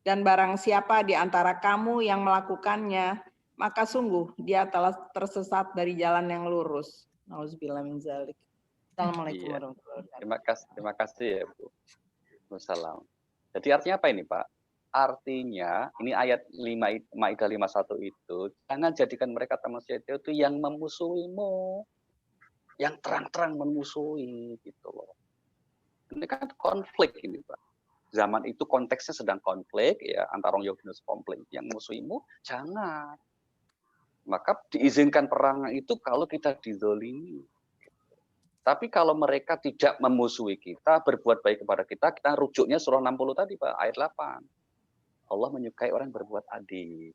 Dan barang siapa di antara kamu yang melakukannya, maka sungguh dia telah tersesat dari jalan yang lurus. Nauzubillah min dzalik. Assalamualaikum warahmatullahi wabarakatuh. Terima kasih ya, Bu. Waalaikumsalam. Jadi artinya apa ini, Pak? Artinya, ini ayat 5, Maidah 51 itu, jangan jadikan mereka manusia itu yang memusuhimu, yang terang-terang memusuhi, gitu loh. Ini kan konflik ini, Pak. Zaman itu konteksnya sedang konflik, ya, antara orang Yahudi dan konflik. Yang musuhimu, jangan. Maka diizinkan perang itu kalau kita dizolimi. Tapi kalau mereka tidak memusuhi kita, berbuat baik kepada kita, kita rujuknya surah 60 tadi, Pak, ayat 8. Allah menyukai orang yang berbuat adil.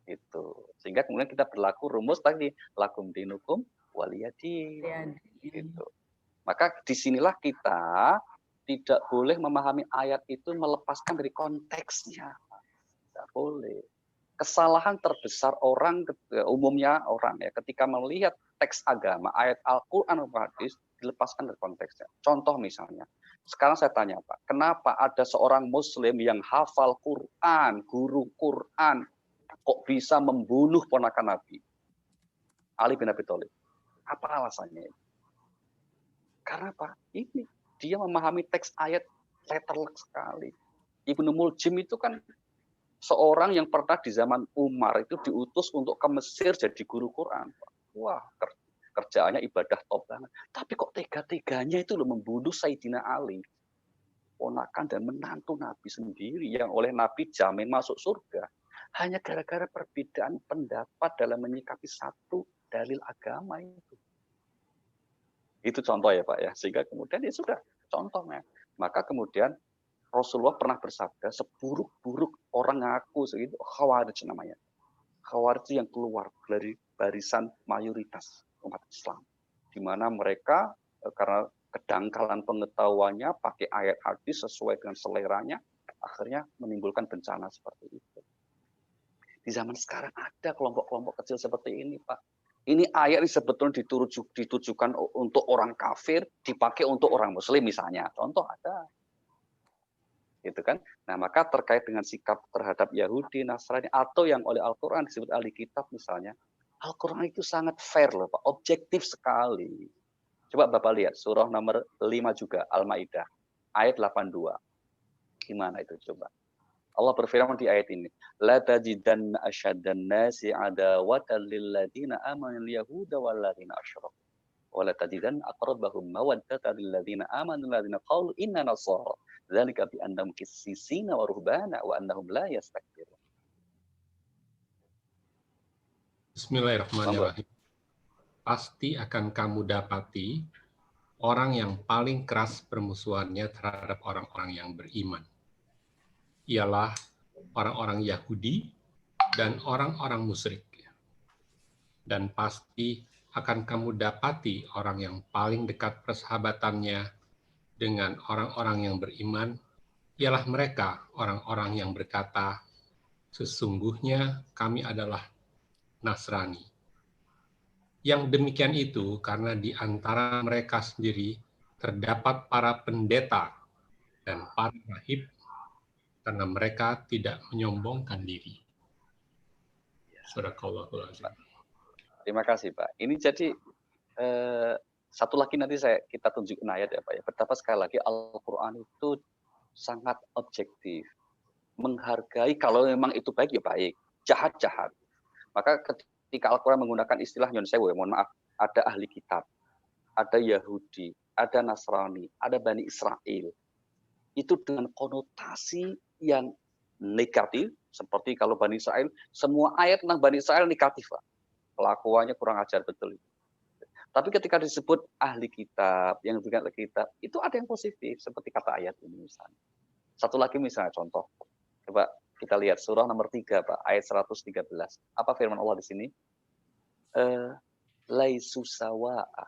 Itu. Sehingga kemudian kita berlaku rumus tadi, lakum dinukum waliyadin. Gitu. Maka disinilah kita tidak boleh memahami ayat itu melepaskan dari konteksnya. Tidak boleh. Kesalahan terbesar orang, umumnya orang ya, ketika melihat teks agama, ayat Al-Quran atau hadis, dilepaskan dari konteksnya. Contoh misalnya, sekarang saya tanya Pak, kenapa ada seorang Muslim yang hafal Quran, guru Quran, kok bisa membunuh ponakan Nabi? Ali bin Abi Thalib. Apa alasannya? Karena apa? Ini, dia memahami teks ayat letterlek sekali. Ibnu Muljim itu kan seorang yang pernah di zaman Umar itu diutus untuk ke Mesir jadi guru Quran. Wah, kerjaannya ibadah top banget. Tapi kok tega-teganya itu loh membunuh Sayyidina Ali. Ponakan dan menantu Nabi sendiri yang oleh Nabi jamin masuk surga. Hanya gara-gara perbedaan pendapat dalam menyikapi satu dalil agama itu. Itu contoh ya Pak ya. Sehingga kemudian ya sudah contohnya. Maka kemudian Rasulullah pernah bersabda, seburuk-buruk orang ngaku segitu, Khawarij namanya. Khawarij yang keluar dari barisan mayoritas umat Islam. Di mana mereka karena kedangkalan pengetahuannya, pakai ayat hadis sesuai dengan seleranya, akhirnya menimbulkan bencana seperti itu. Di zaman sekarang ada kelompok-kelompok kecil seperti ini, Pak. Ini ayat ini sebetulnya ditujukan untuk orang kafir, dipakai untuk orang muslim misalnya. Contoh ada. Gitu kan. Nah, maka terkait dengan sikap terhadap Yahudi, Nasrani, atau yang oleh Al-Quran disebut ahli kitab misalnya, Al-Quran itu sangat fair loh Pak, objektif sekali. Coba Bapak lihat, surah nomor 5 juga, Al-Ma'idah, ayat 82. Gimana itu coba? Allah berfirman di ayat ini, la tajidanna asyaddan nasi adawatan lil ladina amanu al-yahuda wal ladina asyraku. Wa la tajidanna aqrabahum mawaddatan lil ladina amanu ladina qalu inna nasara. Dzalika bi annahum qissisina wa ruhbana wa annahum la yastakbirun. Bismillahirrahmanirrahim. Pasti akan kamu dapati orang yang paling keras permusuhannya terhadap orang-orang yang beriman. Ialah orang-orang Yahudi dan orang-orang musyrik. Dan pasti akan kamu dapati orang yang paling dekat persahabatannya dengan orang-orang yang beriman, ialah mereka orang-orang yang berkata, sesungguhnya kami adalah Nasrani. Yang demikian itu karena di antara mereka sendiri terdapat para pendeta dan para rahib, karena mereka tidak menyombongkan diri. Sadaqallahul azim. Terima kasih Pak. Ini jadi satu lagi nanti kita tunjukin ayat ya Pak ya. Betapa sekali lagi Al-Quran itu sangat objektif. Menghargai kalau memang itu baik ya baik. Jahat-jahat. Maka ketika Al-Quran menggunakan istilah mohon maaf, ada ahli kitab, ada Yahudi, ada Nasrani, ada Bani Israel. Itu dengan konotasi yang negatif, seperti kalau Bani Israel, semua ayat tentang Bani Israel negatif Pak. Kelakuannya kurang ajar betul. Tapi ketika disebut ahli kitab, yang juga ahli kitab, itu ada yang positif, seperti kata ayat ini misalnya. Satu lagi misalnya contoh. Coba kita lihat surah nomor 3, Pak, ayat 113. Apa firman Allah di sini? Laisu sawa'a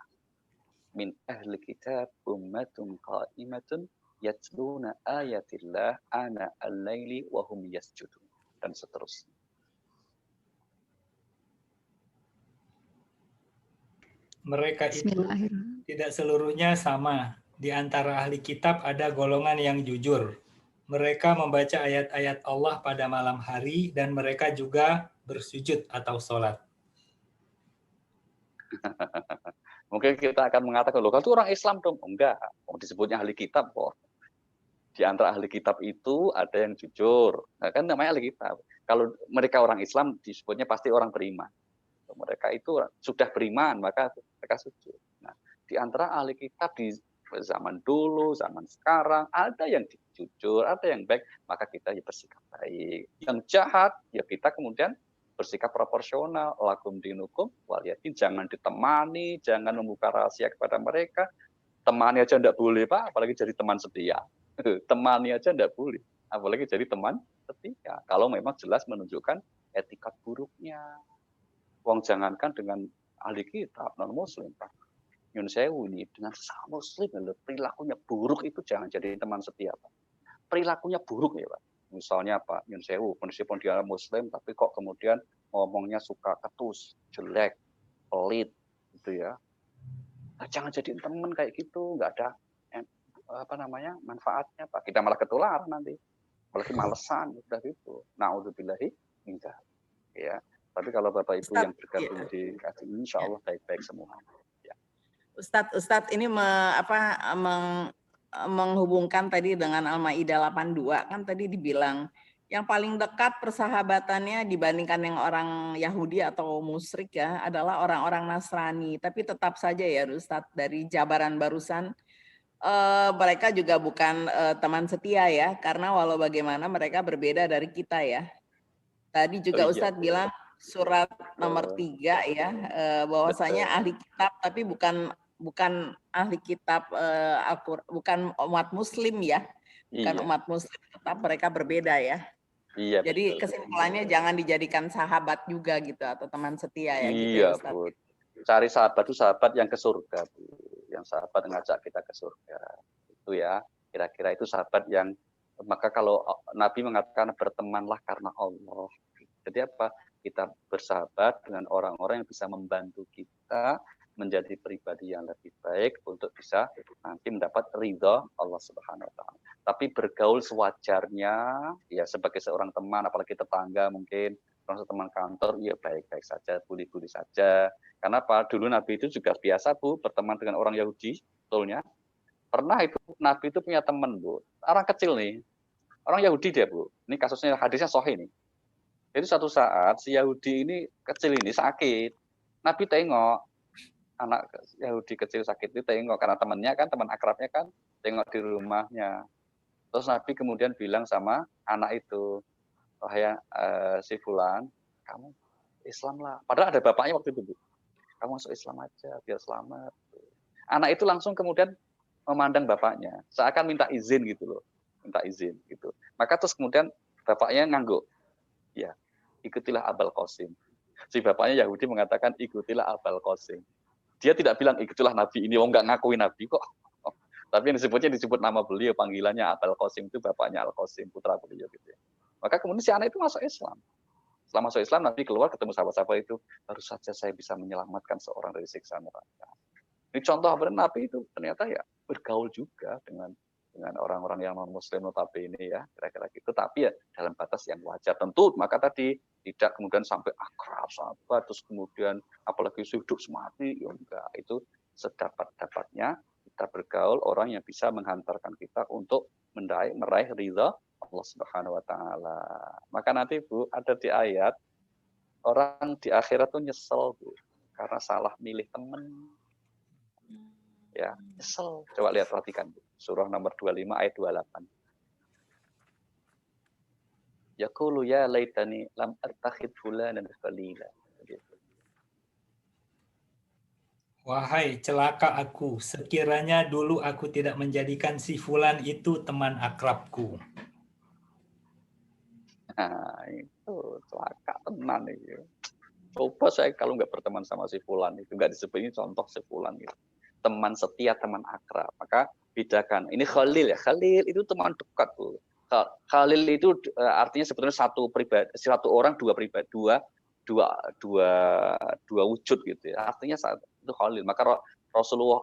min ahli kitab ummatun qa'imatun yatluna ayatillah ana al-laili wa hum yasjudun. Dan seterusnya. Mereka itu tidak seluruhnya sama. Di antara ahli kitab ada golongan yang jujur. Mereka membaca ayat-ayat Allah pada malam hari dan mereka juga bersujud atau sholat. Mungkin kita akan mengatakan, loh, kalau itu orang Islam dong. Enggak, disebutnya ahli kitab kok. Di antara ahli kitab itu ada yang jujur. Nah, kan namanya ahli kitab. Kalau mereka orang Islam disebutnya pasti orang beriman. Mereka itu sudah beriman, maka mereka jujur. Nah, di antara ahli kitab di zaman dulu, zaman sekarang, ada yang jujur, ada yang baik, maka kita ya bersikap baik. Yang jahat, ya kita kemudian bersikap proporsional. Lakum dinukum waliyatin, jangan ditemani, jangan membuka rahasia kepada mereka. Temani aja enggak boleh, Pak, apalagi jadi teman setia. Temani aja enggak boleh, apalagi jadi teman setia. Kalau memang jelas menunjukkan etikat buruknya. Wong jangankan dengan ahli kitab, non-muslim, Pak. Nyun sewu ini dengan sesama muslim, perilakunya buruk itu jangan jadi teman setia, Pak. Perilakunya buruk ya, Pak. Misalnya Pak Nyun sewu, meskipun dia muslim, tapi kok kemudian ngomongnya suka ketus, jelek, pelit, gitu ya. Nah, jangan jadi teman kayak gitu, nggak ada manfaatnya, Pak. Kita malah ketularan nanti, apalagi malesan, udah gitu. Na'udzubillahi min dzalik, ya. Tapi kalau Bapak Ibu Ustadz, yang bergabung di kajian, insya Allah baik-baik semua. Ya. Ustadz ini menghubungkan tadi dengan Al-Maidah 82, kan tadi dibilang yang paling dekat persahabatannya dibandingkan yang orang Yahudi atau musyrik ya adalah orang-orang Nasrani. Tapi tetap saja ya Ustadz, dari jabaran barusan mereka juga bukan teman setia ya, karena walau bagaimana mereka berbeda dari kita ya. Tadi juga Ustadz bilang surat nomor 3 ya, bahwasanya ahli kitab tapi bukan ahli kitab bukan umat muslim ya, bukan umat muslim, tetap mereka berbeda ya. Iya. Jadi kesimpulannya jangan dijadikan sahabat juga gitu atau teman setia ya gitu ya Ustadz. Bu. Cari sahabat itu sahabat yang ke surga, Bu. Yang sahabat ngajak kita ke surga. Itu ya, kira-kira itu sahabat yang, maka kalau Nabi mengatakan bertemanlah karena Allah. Jadi apa? Kita bersahabat dengan orang-orang yang bisa membantu kita menjadi pribadi yang lebih baik untuk bisa nanti mendapat ridha Allah Subhanahu wa taala. Tapi bergaul sewajarnya ya sebagai seorang teman, apalagi tetangga mungkin, teman kantor, ya baik-baik saja, boleh-boleh saja. Karena apa? Dulu Nabi itu juga biasa, Bu, berteman dengan orang Yahudi, betulnya. Pernah itu Nabi itu punya teman, Bu. Orang kecil nih. Orang Yahudi dia, Bu. Ini kasusnya, hadisnya sahih nih. Jadi suatu saat si Yahudi ini kecil ini sakit. Nabi tengok anak Yahudi kecil sakit itu, tengok karena temannya kan, teman akrabnya kan, tengok di rumahnya. Terus Nabi kemudian bilang sama anak itu, wahai si Fulan, kamu Islam lah. Padahal ada bapaknya waktu itu, Bu. Kamu masuk Islam aja biar selamat. Anak itu langsung kemudian memandang bapaknya, seakan minta izin gitu loh, minta izin gitu. Maka terus kemudian bapaknya ngangguk, ya ikutilah Abul Qasim. Si bapaknya Yahudi mengatakan ikutilah Abul Qasim. Dia tidak bilang ikutilah Nabi ini, nggak ngakuin Nabi kok. Tapi yang disebut nama beliau, panggilannya Abul Qasim, itu bapaknya Al Qasim, putra beliau gitu ya. Maka kemudian si anak itu masuk Islam. Setelah masuk Islam, Nabi keluar ketemu sahabat-sahabat itu, baru saja saya bisa menyelamatkan seorang dari siksa neraka. Ini contoh apa? Nabi itu ternyata ya bergaul juga dengan orang-orang yang non muslim notabene ya, kira-kira gitu, tapi ya dalam batas yang wajar tentu. Maka tadi tidak kemudian sampai akrab sahabat terus kemudian apalagi hidup semati, ya enggak. Itu sedapat-dapatnya kita bergaul orang yang bisa menghantarkan kita untuk meraih ridha Allah Subhanahu wa taala. Maka nanti Bu ada di ayat orang di akhirat tuh nyesel, Bu, karena salah milih teman. Ya, nyesel. Coba lihat, perhatikan, Bu. Surah nomor 25 ayat 28. Yaqulu ya laitani lam attakhid fulanan khalila. Wahai celaka aku, sekiranya dulu aku tidak menjadikan si fulan itu teman akrabku. Nah, itu celaka tenan itu. Coba saya kalau nggak berteman sama si fulan itu, nggak disebut, ini contoh si fulan gitu. Teman setia, teman akrab. Maka bedakan. Ini Khalil ya. Khalil itu teman dekat, Bu. Khalil itu artinya sebetulnya satu orang dua pribadi, dua wujud gitu ya. Artinya itu Khalil. Maka Rasulullah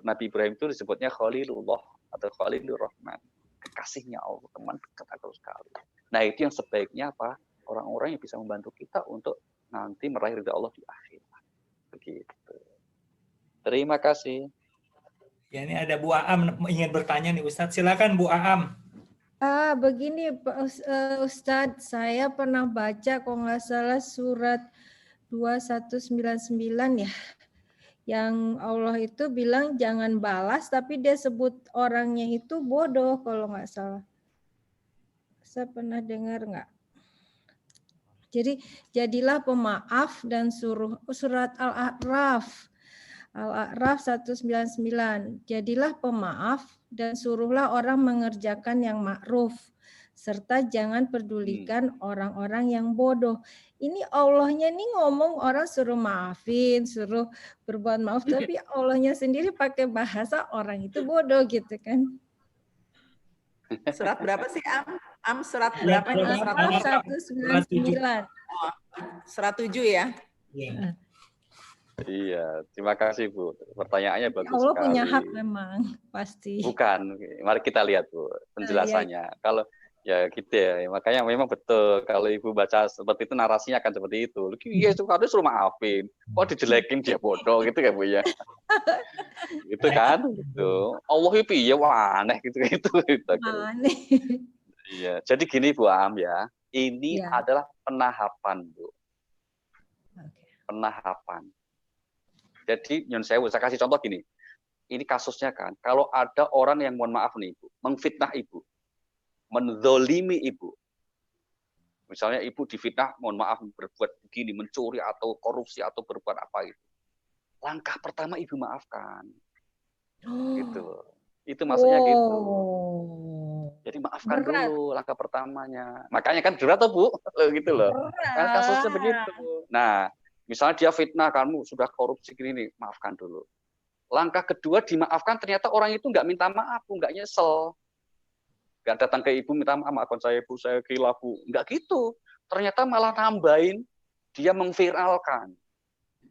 Nabi Ibrahim itu disebutnya Khalilullah atau Khalilur Rahman. Kekasihnya Allah, teman dekat aku sekali. Nah, itu yang sebaiknya apa? Orang-orang yang bisa membantu kita untuk nanti meraih ridha Allah di akhir. Begitu. Terima kasih. Ya, ini ada Bu Aam ingin bertanya nih Ustadz. Silakan Bu Aam. Begini Ustadz, saya pernah baca kalau nggak salah surat 2199 ya. Yang Allah itu bilang jangan balas, tapi dia sebut orangnya itu bodoh kalau nggak salah. Saya pernah dengar nggak? Jadi jadilah pemaaf dan suruh surat Al-A'raf. Al-A'raf 199. Jadilah pemaaf dan suruhlah orang mengerjakan yang ma'ruf serta jangan pedulikan orang-orang yang bodoh. Ini Allahnya nih ngomong orang suruh maafin, suruh berbuat maaf, tapi Allahnya sendiri pakai bahasa orang itu bodoh gitu kan. Surat berapa sih Am? Surat berapa? Al-A'raf 199. Oh, surat 7 ya? Iya. Iya, terima kasih Bu. Pertanyaannya bagus Allah sekali. punya hak memang pasti. Bukan, mari kita lihat Bu penjelasannya. Kalau ya gitu ya, makanya memang betul kalau Ibu baca seperti itu narasinya akan seperti itu. Iya itu harus suruh maafin, kok dijelekin dia bodoh gitu kan Bu ya. Gitu kan, gitu. Allah itu ya aneh gitu. Aneh. Iya, jadi gini Bu Am ya, ini adalah penahapan Bu. Penahapan. Jadi nyun sewu, saya kasih contoh gini. Ini kasusnya kan, kalau ada orang yang mohon maaf nih Ibu, mengfitnah Ibu, menzolimi Ibu. Misalnya Ibu difitnah, mohon maaf berbuat begini, mencuri atau korupsi atau berbuat apa itu. Langkah pertama Ibu maafkan. Gitu. Itu maksudnya gitu. Jadi maafkan dulu langkah pertamanya. Makanya kan berat tuh Bu, gitu loh. Kan kasusnya begitu. Nah, misalnya dia fitnah kamu sudah korupsi gini nih, maafkan dulu. Langkah kedua dimaafkan, ternyata orang itu nggak minta maaf, nggak nyesel, nggak datang ke Ibu minta maaf, maafkan saya Bu, saya gila Bu, nggak gitu. Ternyata malah nambahin, dia mengviralkan.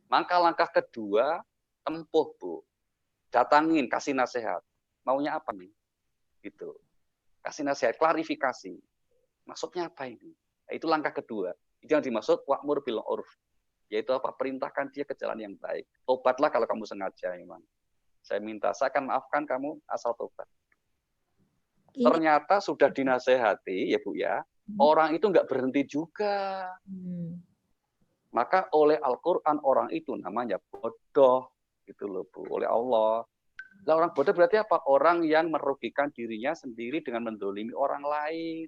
Maka langkah kedua tempuh Bu, datangin, kasih nasihat. Maunya apa nih? Gitu. Kasih nasihat, klarifikasi. Maksudnya apa ini? Nah, itu langkah kedua. Itu yang dimaksud wa'mur bil 'urf. Yaitu apa? Perintahkan dia ke jalan yang baik. Tobatlah kalau kamu sengaja memang. Saya minta, saya akan maafkan kamu asal tobat. Ternyata sudah dinasehati ya Bu ya, orang itu nggak berhenti juga. Maka oleh Al-Quran orang itu namanya bodoh, gitu loh Bu, oleh Allah. Lah orang bodoh berarti apa? Orang yang merugikan dirinya sendiri dengan mendolimi orang lain.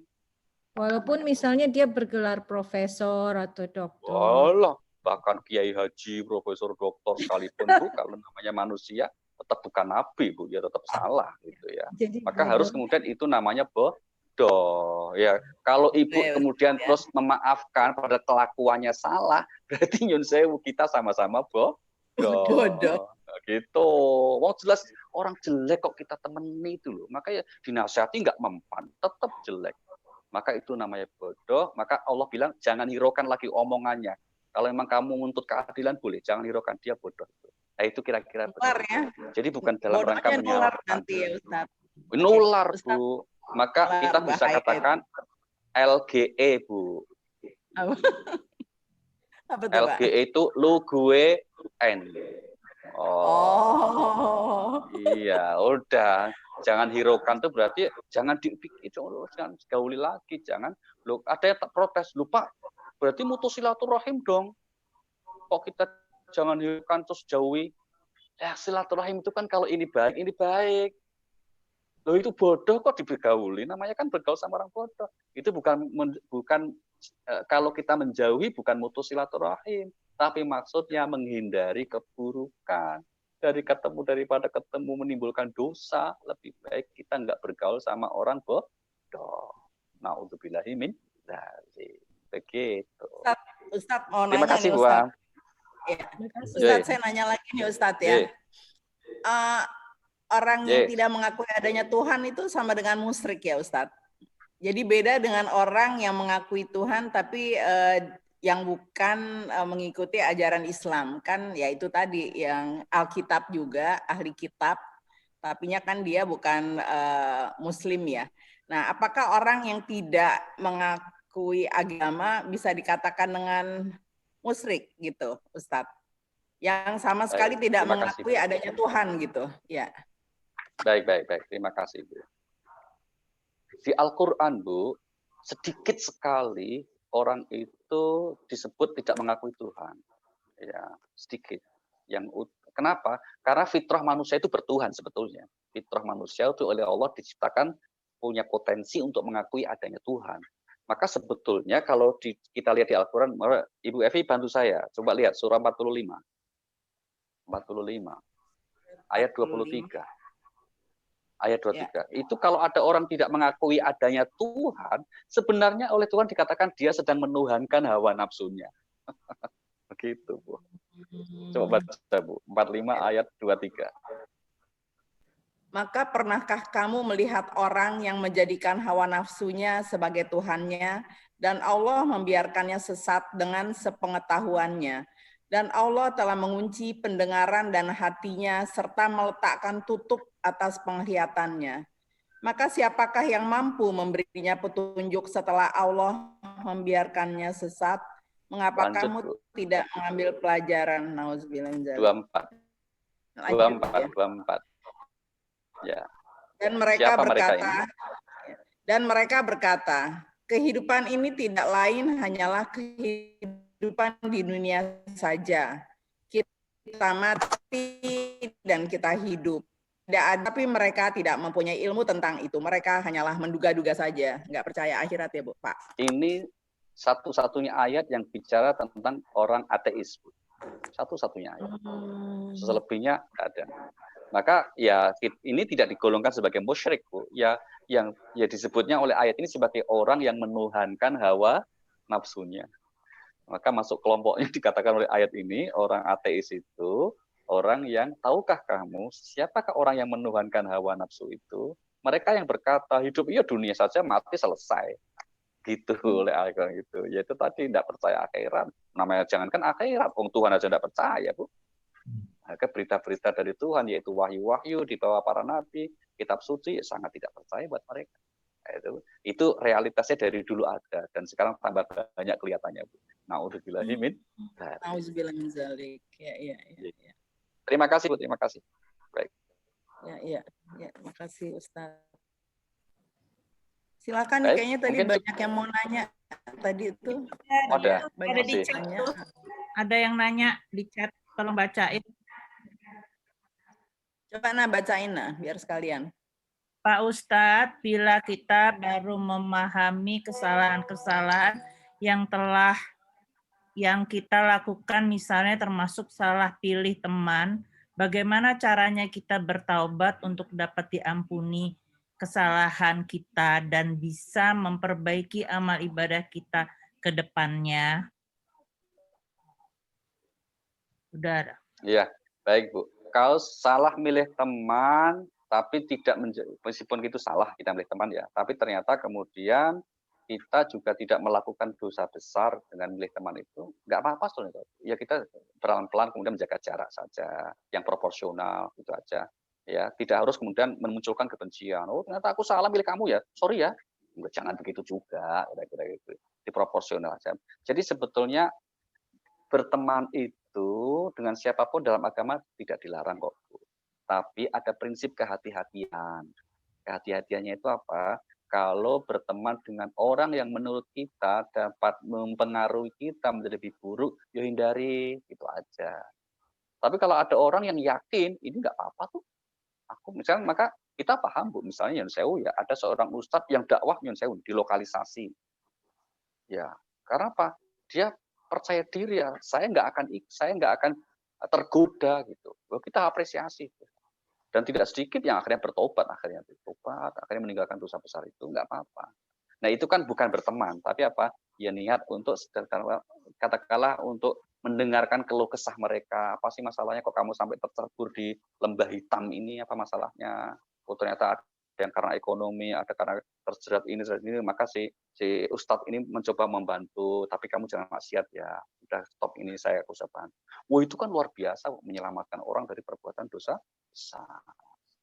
Walaupun misalnya dia bergelar profesor atau dokter. Allah. Bahkan kiai haji, profesor, doktor sekalipun Bu, kalau namanya manusia tetap bukan nabi Bu, ya tetap salah gitu ya. Jadi, maka harus kemudian itu namanya bodoh ya. Kalau Ibu kemudian terus memaafkan pada kelakuannya salah, berarti nyun sewu kita sama-sama bodoh. Gitu. Wong jelas orang jelek kok kita temeni itu loh. Makanya dinasihati nggak mempan, tetap jelek. Maka itu namanya bodoh. Maka Allah bilang jangan hiraukan lagi omongannya. Kalau memang kamu menuntut keadilan boleh, jangan hiraukan dia bodoh. Nah itu kira-kira ya. Jadi bukan dalam rangka menyalahkan. Nanti ya Ustaz. Nular Bu. Maka kita bisa katakan LGE Bu. Apa itu, LGE itu lu gue N. Oh. Iya, udah. Jangan hiraukan tuh berarti jangan jangan gauli lagi, jangan. Lu ada yang tak protes, lupa. Berarti mutus silaturahim dong. Kok kita jangan hiraukan terus jauhi? Ya silaturahim itu kan kalau ini baik. Loh itu bodoh kok dibergauli? Namanya kan bergaul sama orang bodoh. Itu bukan kalau kita menjauhi bukan mutus silaturahim, tapi maksudnya menghindari keburukan. Daripada ketemu menimbulkan dosa, lebih baik kita nggak bergaul sama orang bodoh. Na'udzubillahi min dzalik. Begitu. Ustadz mau terima nanya kasih, nih Bu. Ustadz. Ya. Ustadz saya nanya lagi nih Ustadz ya. Orang yang tidak mengakui adanya Tuhan itu sama dengan musyrik ya Ustadz. Jadi beda dengan orang yang mengakui Tuhan tapi yang bukan mengikuti ajaran Islam. Kan ya itu tadi yang Alkitab juga, ahli kitab. Tapinya kan dia bukan Muslim ya. Nah apakah orang yang tidak mengakui agama bisa dikatakan dengan musyrik gitu Ustadz? Yang sama sekali tidak mengakui adanya Tuhan gitu ya. Baik. Terima kasih, Bu. Di Al-Quran, Bu, sedikit sekali orang itu disebut tidak mengakui Tuhan. Ya, sedikit. Kenapa? Karena fitrah manusia itu bertuhan sebetulnya. Fitrah manusia itu oleh Allah diciptakan punya potensi untuk mengakui adanya Tuhan. Maka sebetulnya kalau kita lihat di Al-Quran, Ibu Evi bantu saya, coba lihat surah 45. 45. Ayat 23. Ayat 23. Itu kalau ada orang tidak mengakui adanya Tuhan, sebenarnya oleh Tuhan dikatakan dia sedang menuhankan hawa nafsunya. Begitu, Bu. Coba baca, Bu. 45 ayat 23. Maka pernahkah kamu melihat orang yang menjadikan hawa nafsunya sebagai Tuhannya, dan Allah membiarkannya sesat dengan sepengetahuannya? Dan Allah telah mengunci pendengaran dan hatinya, serta meletakkan tutup atas penglihatannya. Maka siapakah yang mampu memberinya petunjuk setelah Allah membiarkannya sesat? Mengapa Lanjut, kamu Bu. tidak mengambil pelajaran? Nauzubillah min dzalik. 24. Ya. Dan mereka Siapa berkata, mereka ini? kehidupan ini tidak lain hanyalah kehidupan di dunia saja. Kita mati dan kita hidup. Tapi mereka tidak mempunyai ilmu tentang itu. Mereka hanyalah menduga-duga saja. Nggak percaya akhirat ya, Bu, Pak. Ini satu-satunya ayat yang bicara tentang orang ateis, Bu. Satu-satunya ayat. Selebihnya nggak ada. Maka ya ini tidak digolongkan sebagai musyrik, Bu. Yang disebutnya oleh ayat ini sebagai orang yang menuhankan hawa nafsunya. Maka masuk kelompoknya dikatakan oleh ayat ini, orang ateis itu orang yang, tahukah kamu siapakah orang yang menuhankan hawa nafsu itu? Mereka yang berkata hidup iya dunia saja, mati selesai. Gitu oleh Al-Quran itu. Yaitu tadi tidak percaya akhirat. Namanya jangankan akhirat, Tuhan aja tidak percaya, Bu. Maka berita-berita dari Tuhan, yaitu wahyu-wahyu di bawah para nabi, kitab suci, sangat tidak percaya buat mereka. Itu realitasnya dari dulu ada, dan sekarang tambah banyak kelihatannya, Bu. Na'udzubillahi min dzalik. Nauzubillah min dzalik. Ya. Terima kasih, Bu. Terima kasih. Baik. Ya, terima kasih Ustaz. Silakan nih, kayaknya tadi banyak yang mau nanya tadi itu. Ada di chat tuh. Ada yang nanya di chat, tolong bacain. Coba bacain biar sekalian. Pak Ustadz, bila kita baru memahami kesalahan-kesalahan yang kita lakukan, misalnya termasuk salah pilih teman, bagaimana caranya kita bertaubat untuk dapat diampuni kesalahan kita dan bisa memperbaiki amal ibadah kita ke depannya? Udah. Iya, baik, Bu. Kalau salah milih teman, tapi tidak meskipun itu salah kita milih teman ya, tapi ternyata kemudian kita juga tidak melakukan dosa besar dengan milih teman itu, nggak apa-apa sebenarnya. Ya kita pelan-pelan kemudian menjaga jarak saja, yang proporsional itu aja. Ya, tidak harus kemudian memunculkan kebencian. Oh, ternyata aku salah milih kamu ya, sorry ya. Jangan begitu juga, kira-kira gitu. Diproporsional aja. Jadi sebetulnya berteman itu dengan siapapun dalam agama tidak dilarang kok, Bu. Tapi ada prinsip kehati-hatian. Kehati-hatiannya itu apa? Kalau berteman dengan orang yang menurut kita dapat mempengaruhi kita menjadi lebih buruk, ya hindari, itu aja. Tapi kalau ada orang yang yakin, ini nggak apa-apa tuh. Aku misalnya, maka kita paham, Bu, misalnya Nyun Sewu ya, ada seorang ustadz yang dakwah Nyun Sewu di lokalisasi. Ya, karena apa? Dia percaya diri ya, saya nggak akan tergoda gitu. Kita apresiasi. Dan tidak sedikit yang akhirnya bertobat, akhirnya meninggalkan dosa besar itu, nggak apa-apa. Nah itu kan bukan berteman, tapi apa? Ya niat untuk katakanlah untuk mendengarkan keluh kesah mereka. Apa sih masalahnya kok kamu sampai tercebur di lembah hitam ini? Apa masalahnya? Oh ternyata ada yang karena ekonomi, ada karena terjerat ini, maka si ustadz ini mencoba membantu, tapi kamu jangan maksiat ya. Udah stop ini, saya usah bantu. Wah itu kan luar biasa menyelamatkan orang dari perbuatan dosa besar.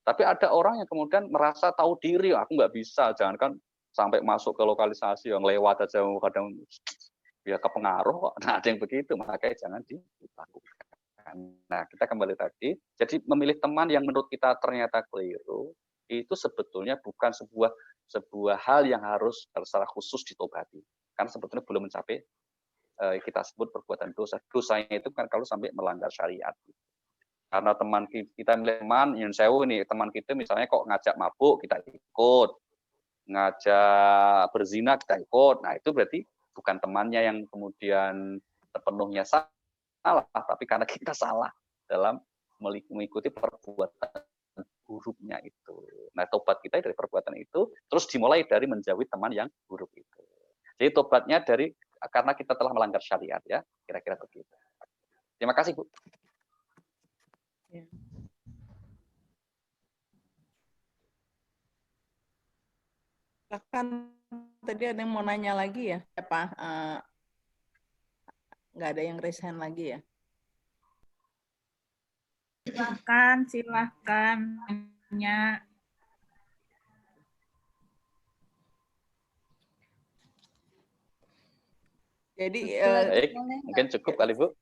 Tapi ada orang yang kemudian merasa tahu diri, aku nggak bisa, jangankan sampai masuk ke lokalisasi yang lewat aja kadang ya kepengaruh kok. Nah, ada yang begitu, makanya jangan dilakukan. Nah, kita kembali tadi, jadi memilih teman yang menurut kita ternyata keliru, itu sebetulnya bukan sebuah hal yang harus secara khusus ditobati. Karena sebetulnya belum mencapai kita sebut perbuatan dosa. Dosanya itu kan kalau sampai melanggar syariat. Karena teman kita milih teman, yang sewu nih, teman kita misalnya kok ngajak mabuk, kita ikut. Ngajak berzina, kita ikut. Nah, itu berarti bukan temannya yang kemudian sepenuhnya salah, tapi karena kita salah dalam mengikuti perbuatan buruknya itu. Nah, tobat kita dari perbuatan itu terus dimulai dari menjauhi teman yang buruk itu. Jadi tobatnya dari karena kita telah melanggar syariat ya, kira-kira begitu. Terima kasih, Bu. Ya. Silakan, tadi ada yang mau nanya lagi ya? Apa? Nggak ada yang raise hand lagi ya? Silahkan nanya. Jadi baik, mungkin cukup kali Bu.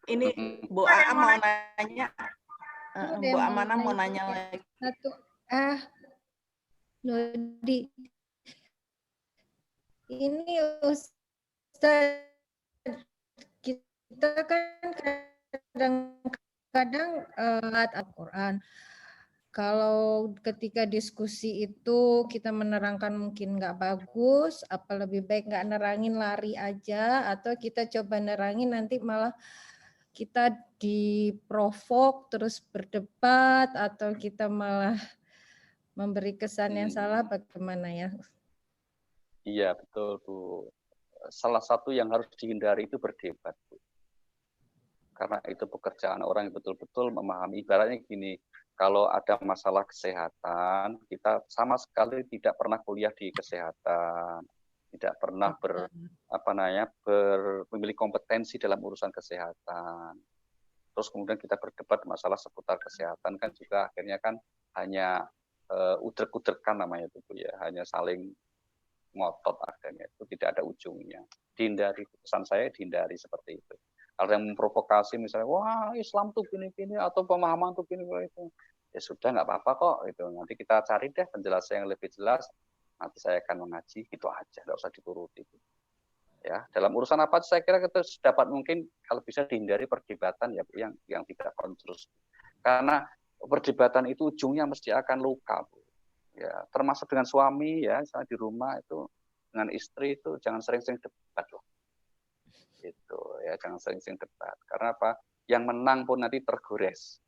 Ini Bu A mau nanya, Bu Amana mau nanya lagi. Satu, Lodi, ini Ustaz, kita kan kadang-kadang Al-Quran. Kalau ketika diskusi itu kita menerangkan mungkin nggak bagus, apa lebih baik nggak nerangin lari aja, atau kita coba nerangin nanti malah kita diprovok terus berdebat, atau kita malah memberi kesan yang salah, bagaimana ya? Iya, betul, Bu. Salah satu yang harus dihindari itu berdebat, Bu. Karena itu pekerjaan orang yang betul-betul memahami. Ibaratnya gini, kalau ada masalah kesehatan, kita sama sekali tidak pernah kuliah di kesehatan, tidak pernah memiliki kompetensi dalam urusan kesehatan. Terus kemudian kita berdebat masalah seputar kesehatan kan juga akhirnya kan hanya udrek-udrekan namanya itu Bu ya, hanya saling ngotot akhirnya, itu tidak ada ujungnya. Dihindari, pesan saya dihindari seperti itu. Kalau yang memprovokasi misalnya, wah Islam tuh gini-gini atau pemahaman tuh gini itu, ya sudah nggak apa-apa kok itu. Nanti kita cari deh penjelasan yang lebih jelas. Nanti saya akan mengaji, gitu aja, nggak usah dituruti. Ya, dalam urusan apa saya kira kita dapat mungkin kalau bisa dihindari perdebatan ya yang tidak kontrus. Karena perdebatan itu ujungnya mesti akan luka, Bu. Ya, termasuk dengan suami ya, misalnya di rumah itu dengan istri itu jangan sering-sering debat loh. Itu ya, jangan sering-sering debat. Karena apa? Yang menang pun nanti tergores.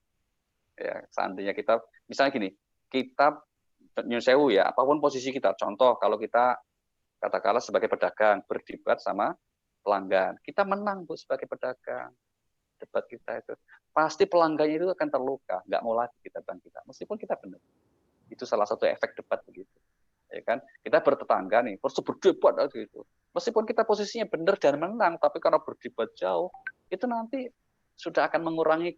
Ya, seandainya kita misalnya gini, kita nyun sewu ya, apapun posisi kita. Contoh kalau kita katakanlah sebagai pedagang berdebat sama pelanggan, kita menang Bu sebagai pedagang. Debat kita itu pasti pelanggannya itu akan terluka, nggak mau lagi kita bangkit, meskipun kita benar. Itu salah satu efek debat begitu, ya kan? Kita bertetangga nih, terus berdebat gitu. Meskipun kita posisinya benar dan menang, tapi karena berdebat jauh, itu nanti sudah akan mengurangi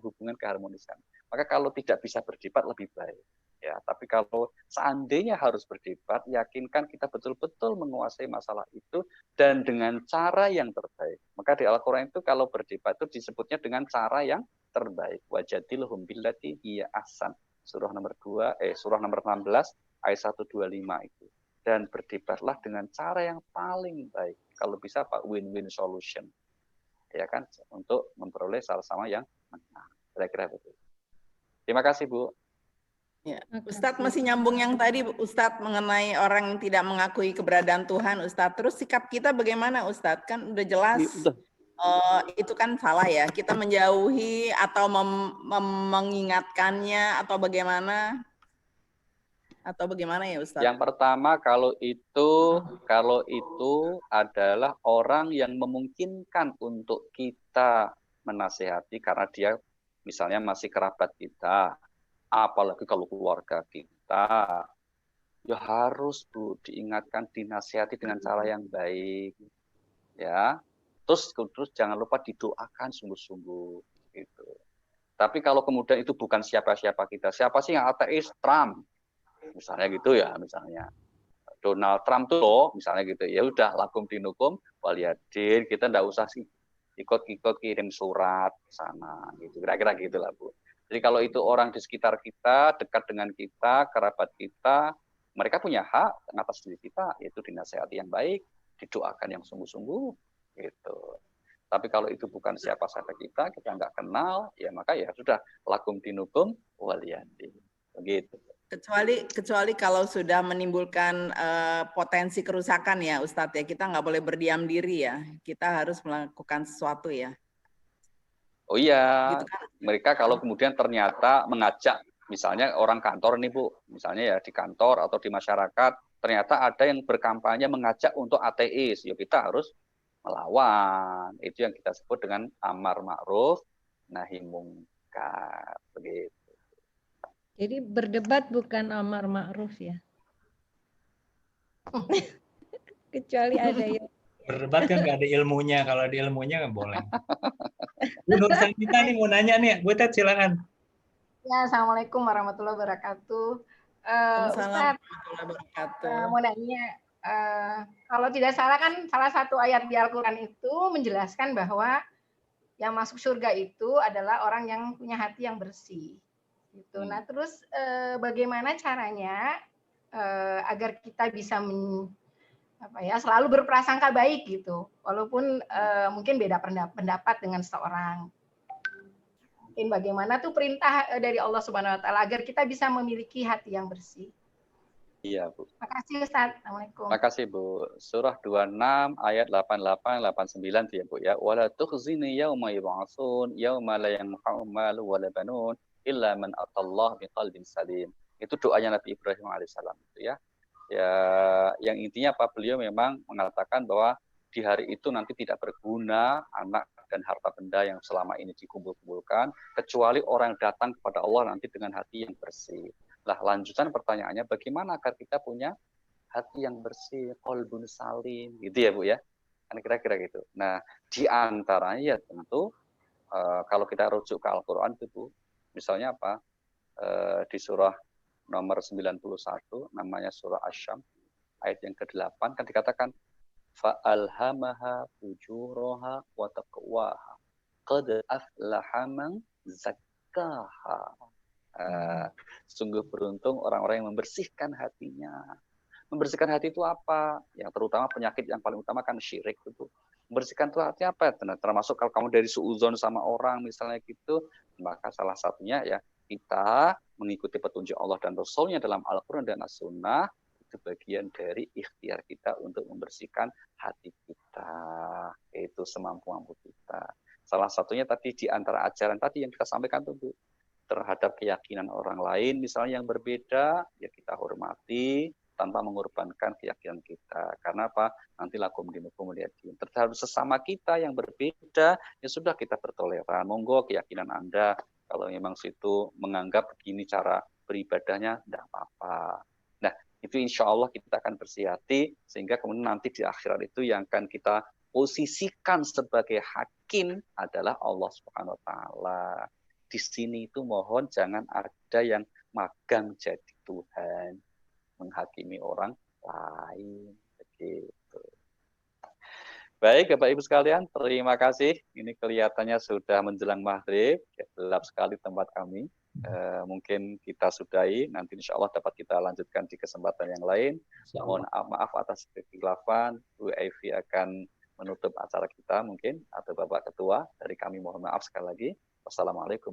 hubungan keharmonisan. Maka kalau tidak bisa berdebat lebih baik. Ya, tapi kalau seandainya harus berdebat, yakinkan kita betul-betul menguasai masalah itu dan dengan cara yang terbaik. Maka di Al-Quran itu kalau berdebat itu disebutnya dengan cara yang terbaik. Wajadilhum billati hiya ahsan. Surah nomor 16 ayat 125 itu. Dan berdebatlah dengan cara yang paling baik. Kalau bisa Pak win-win solution. Ya kan, untuk memperoleh sama-sama yang menang. Kira-kira betul. Terima kasih Bu. Ya, Ustadz masih nyambung yang tadi Ustadz mengenai orang yang tidak mengakui keberadaan Tuhan, Ustadz. Terus sikap kita bagaimana Ustadz? Kan udah jelas itu kan salah ya. Kita menjauhi atau mengingatkannya atau bagaimana? Atau bagaimana ya Ustadz? Yang pertama kalau itu adalah orang yang memungkinkan untuk kita menasihati karena dia misalnya masih kerabat kita. Apalagi kalau keluarga kita, ya harus Bu diingatkan, dinasihati dengan cara yang baik, ya. Terus jangan lupa didoakan sungguh-sungguh, gitu. Tapi kalau kemudian itu bukan siapa-siapa kita, siapa sih yang ateis? Trump, misalnya gitu ya, misalnya Donald Trump tuh loh, misalnya gitu. Ya udah, lakum dinukum waliyadin, kita nggak usah sih ikut kirim surat ke sana gitu. Kira-kira gitulah Bu. Jadi kalau itu orang di sekitar kita, dekat dengan kita, kerabat kita, mereka punya hak atas diri kita, yaitu dinasihati yang baik, didoakan yang sungguh-sungguh gitu. Tapi kalau itu bukan siapa-siapa kita nggak kenal, ya maka ya sudah, lakum dinukum waliyadi. Begitu. Kecuali kalau sudah menimbulkan potensi kerusakan ya Ustadz ya, kita nggak boleh berdiam diri ya, kita harus melakukan sesuatu ya. Oh iya, Gitu kan? mereka kalau kemudian ternyata mengajak, misalnya orang kantor nih Bu, misalnya ya di kantor atau di masyarakat, ternyata ada yang berkampanye mengajak untuk ateis, ya kita harus melawan. Itu yang kita sebut dengan amar ma'ruf nahi mungkar. Begitu. Jadi berdebat bukan amar ma'ruf ya. Kecuali ada yang Berdebat kan nggak ada ilmunya, kalau ada ilmunya nggak boleh. Bu Nur Sanita nih mau nanya nih, Bu Ted silakan. Ya, Assalamualaikum warahmatullahi wabarakatuh. Ustadz, mau nanya, kalau tidak salah kan salah satu ayat di Al-Quran itu menjelaskan bahwa yang masuk surga itu adalah orang yang punya hati yang bersih. Gitu. Nah, terus bagaimana caranya agar kita bisa selalu berprasangka baik gitu, walaupun mungkin beda pendapat dengan seorang. Mungkin bagaimana tuh perintah dari Allah Subhanahu Wa Taala agar kita bisa memiliki hati yang bersih. Iya Bu. Makasih Ustaz. Assalamualaikum. Makasih Bu. Surah 26 ayat 88 89 ya Bu ya. Wala tukhzini yauma yub'atsun yauma la yanfa'u malu wala banun illa man atallah biqalbin salim. Itu doanya Nabi Ibrahim alaihissalam itu ya. Ya, yang intinya apa? Beliau memang mengatakan bahwa di hari itu nanti tidak berguna anak dan harta benda yang selama ini dikumpul-kumpulkan, kecuali orang yang datang kepada Allah nanti dengan hati yang bersih. Lah, lanjutan pertanyaannya, bagaimana agar kita punya hati yang bersih, qalbun salim, gitu ya Bu ya? Kan kira-kira gitu. Nah, di antaranya ya tentu, kalau kita rujuk ke Al-Quran itu Bu, misalnya apa? Di surah nomor 91, namanya surah Asy-Syams, ayat yang ke-8, kan dikatakan, fa'alhamaha fujuraha wa taqwaha qad aflaha man zakkaha. Sungguh beruntung orang-orang yang membersihkan hatinya. Membersihkan hati itu apa? Yang terutama penyakit yang paling utama kan syirik itu. Membersihkan itu artinya apa? Termasuk kalau kamu dari suudzon sama orang misalnya gitu, maka salah satunya ya kita mengikuti petunjuk Allah dan Rasul-Nya dalam Al-Quran dan As-Sunnah. Itu bagian dari ikhtiar kita untuk membersihkan hati kita, yaitu semampu-mampu kita. Salah satunya tadi di antara ajaran tadi yang kita sampaikan tuh Bu, terhadap keyakinan orang lain misalnya yang berbeda, ya kita hormati tanpa mengorbankan keyakinan kita. Karena apa? Nanti lakum dinukum waliyadin. Terhadap sesama kita yang berbeda, ya sudah kita bertoleran. Monggo keyakinan Anda, kalau memang situ menganggap begini cara beribadahnya, tidak apa-apa. Nah, itu insya Allah kita akan bersih hati, sehingga kemudian nanti di akhirat itu yang akan kita posisikan sebagai hakim adalah Allah Subhanahu Wa Taala. Di sini itu mohon jangan ada yang magang jadi Tuhan, menghakimi orang lain. Begitu. Baik Bapak Ibu sekalian, terima kasih. Ini kelihatannya sudah menjelang maghrib, gelap sekali tempat kami. Mungkin kita sudahi, nanti insya Allah dapat kita lanjutkan di kesempatan yang lain. Mohon maaf atas kekhilafan, Bu Evi akan menutup acara kita mungkin, atau Bapak Ketua, dari kami mohon maaf sekali lagi. Wassalamualaikum.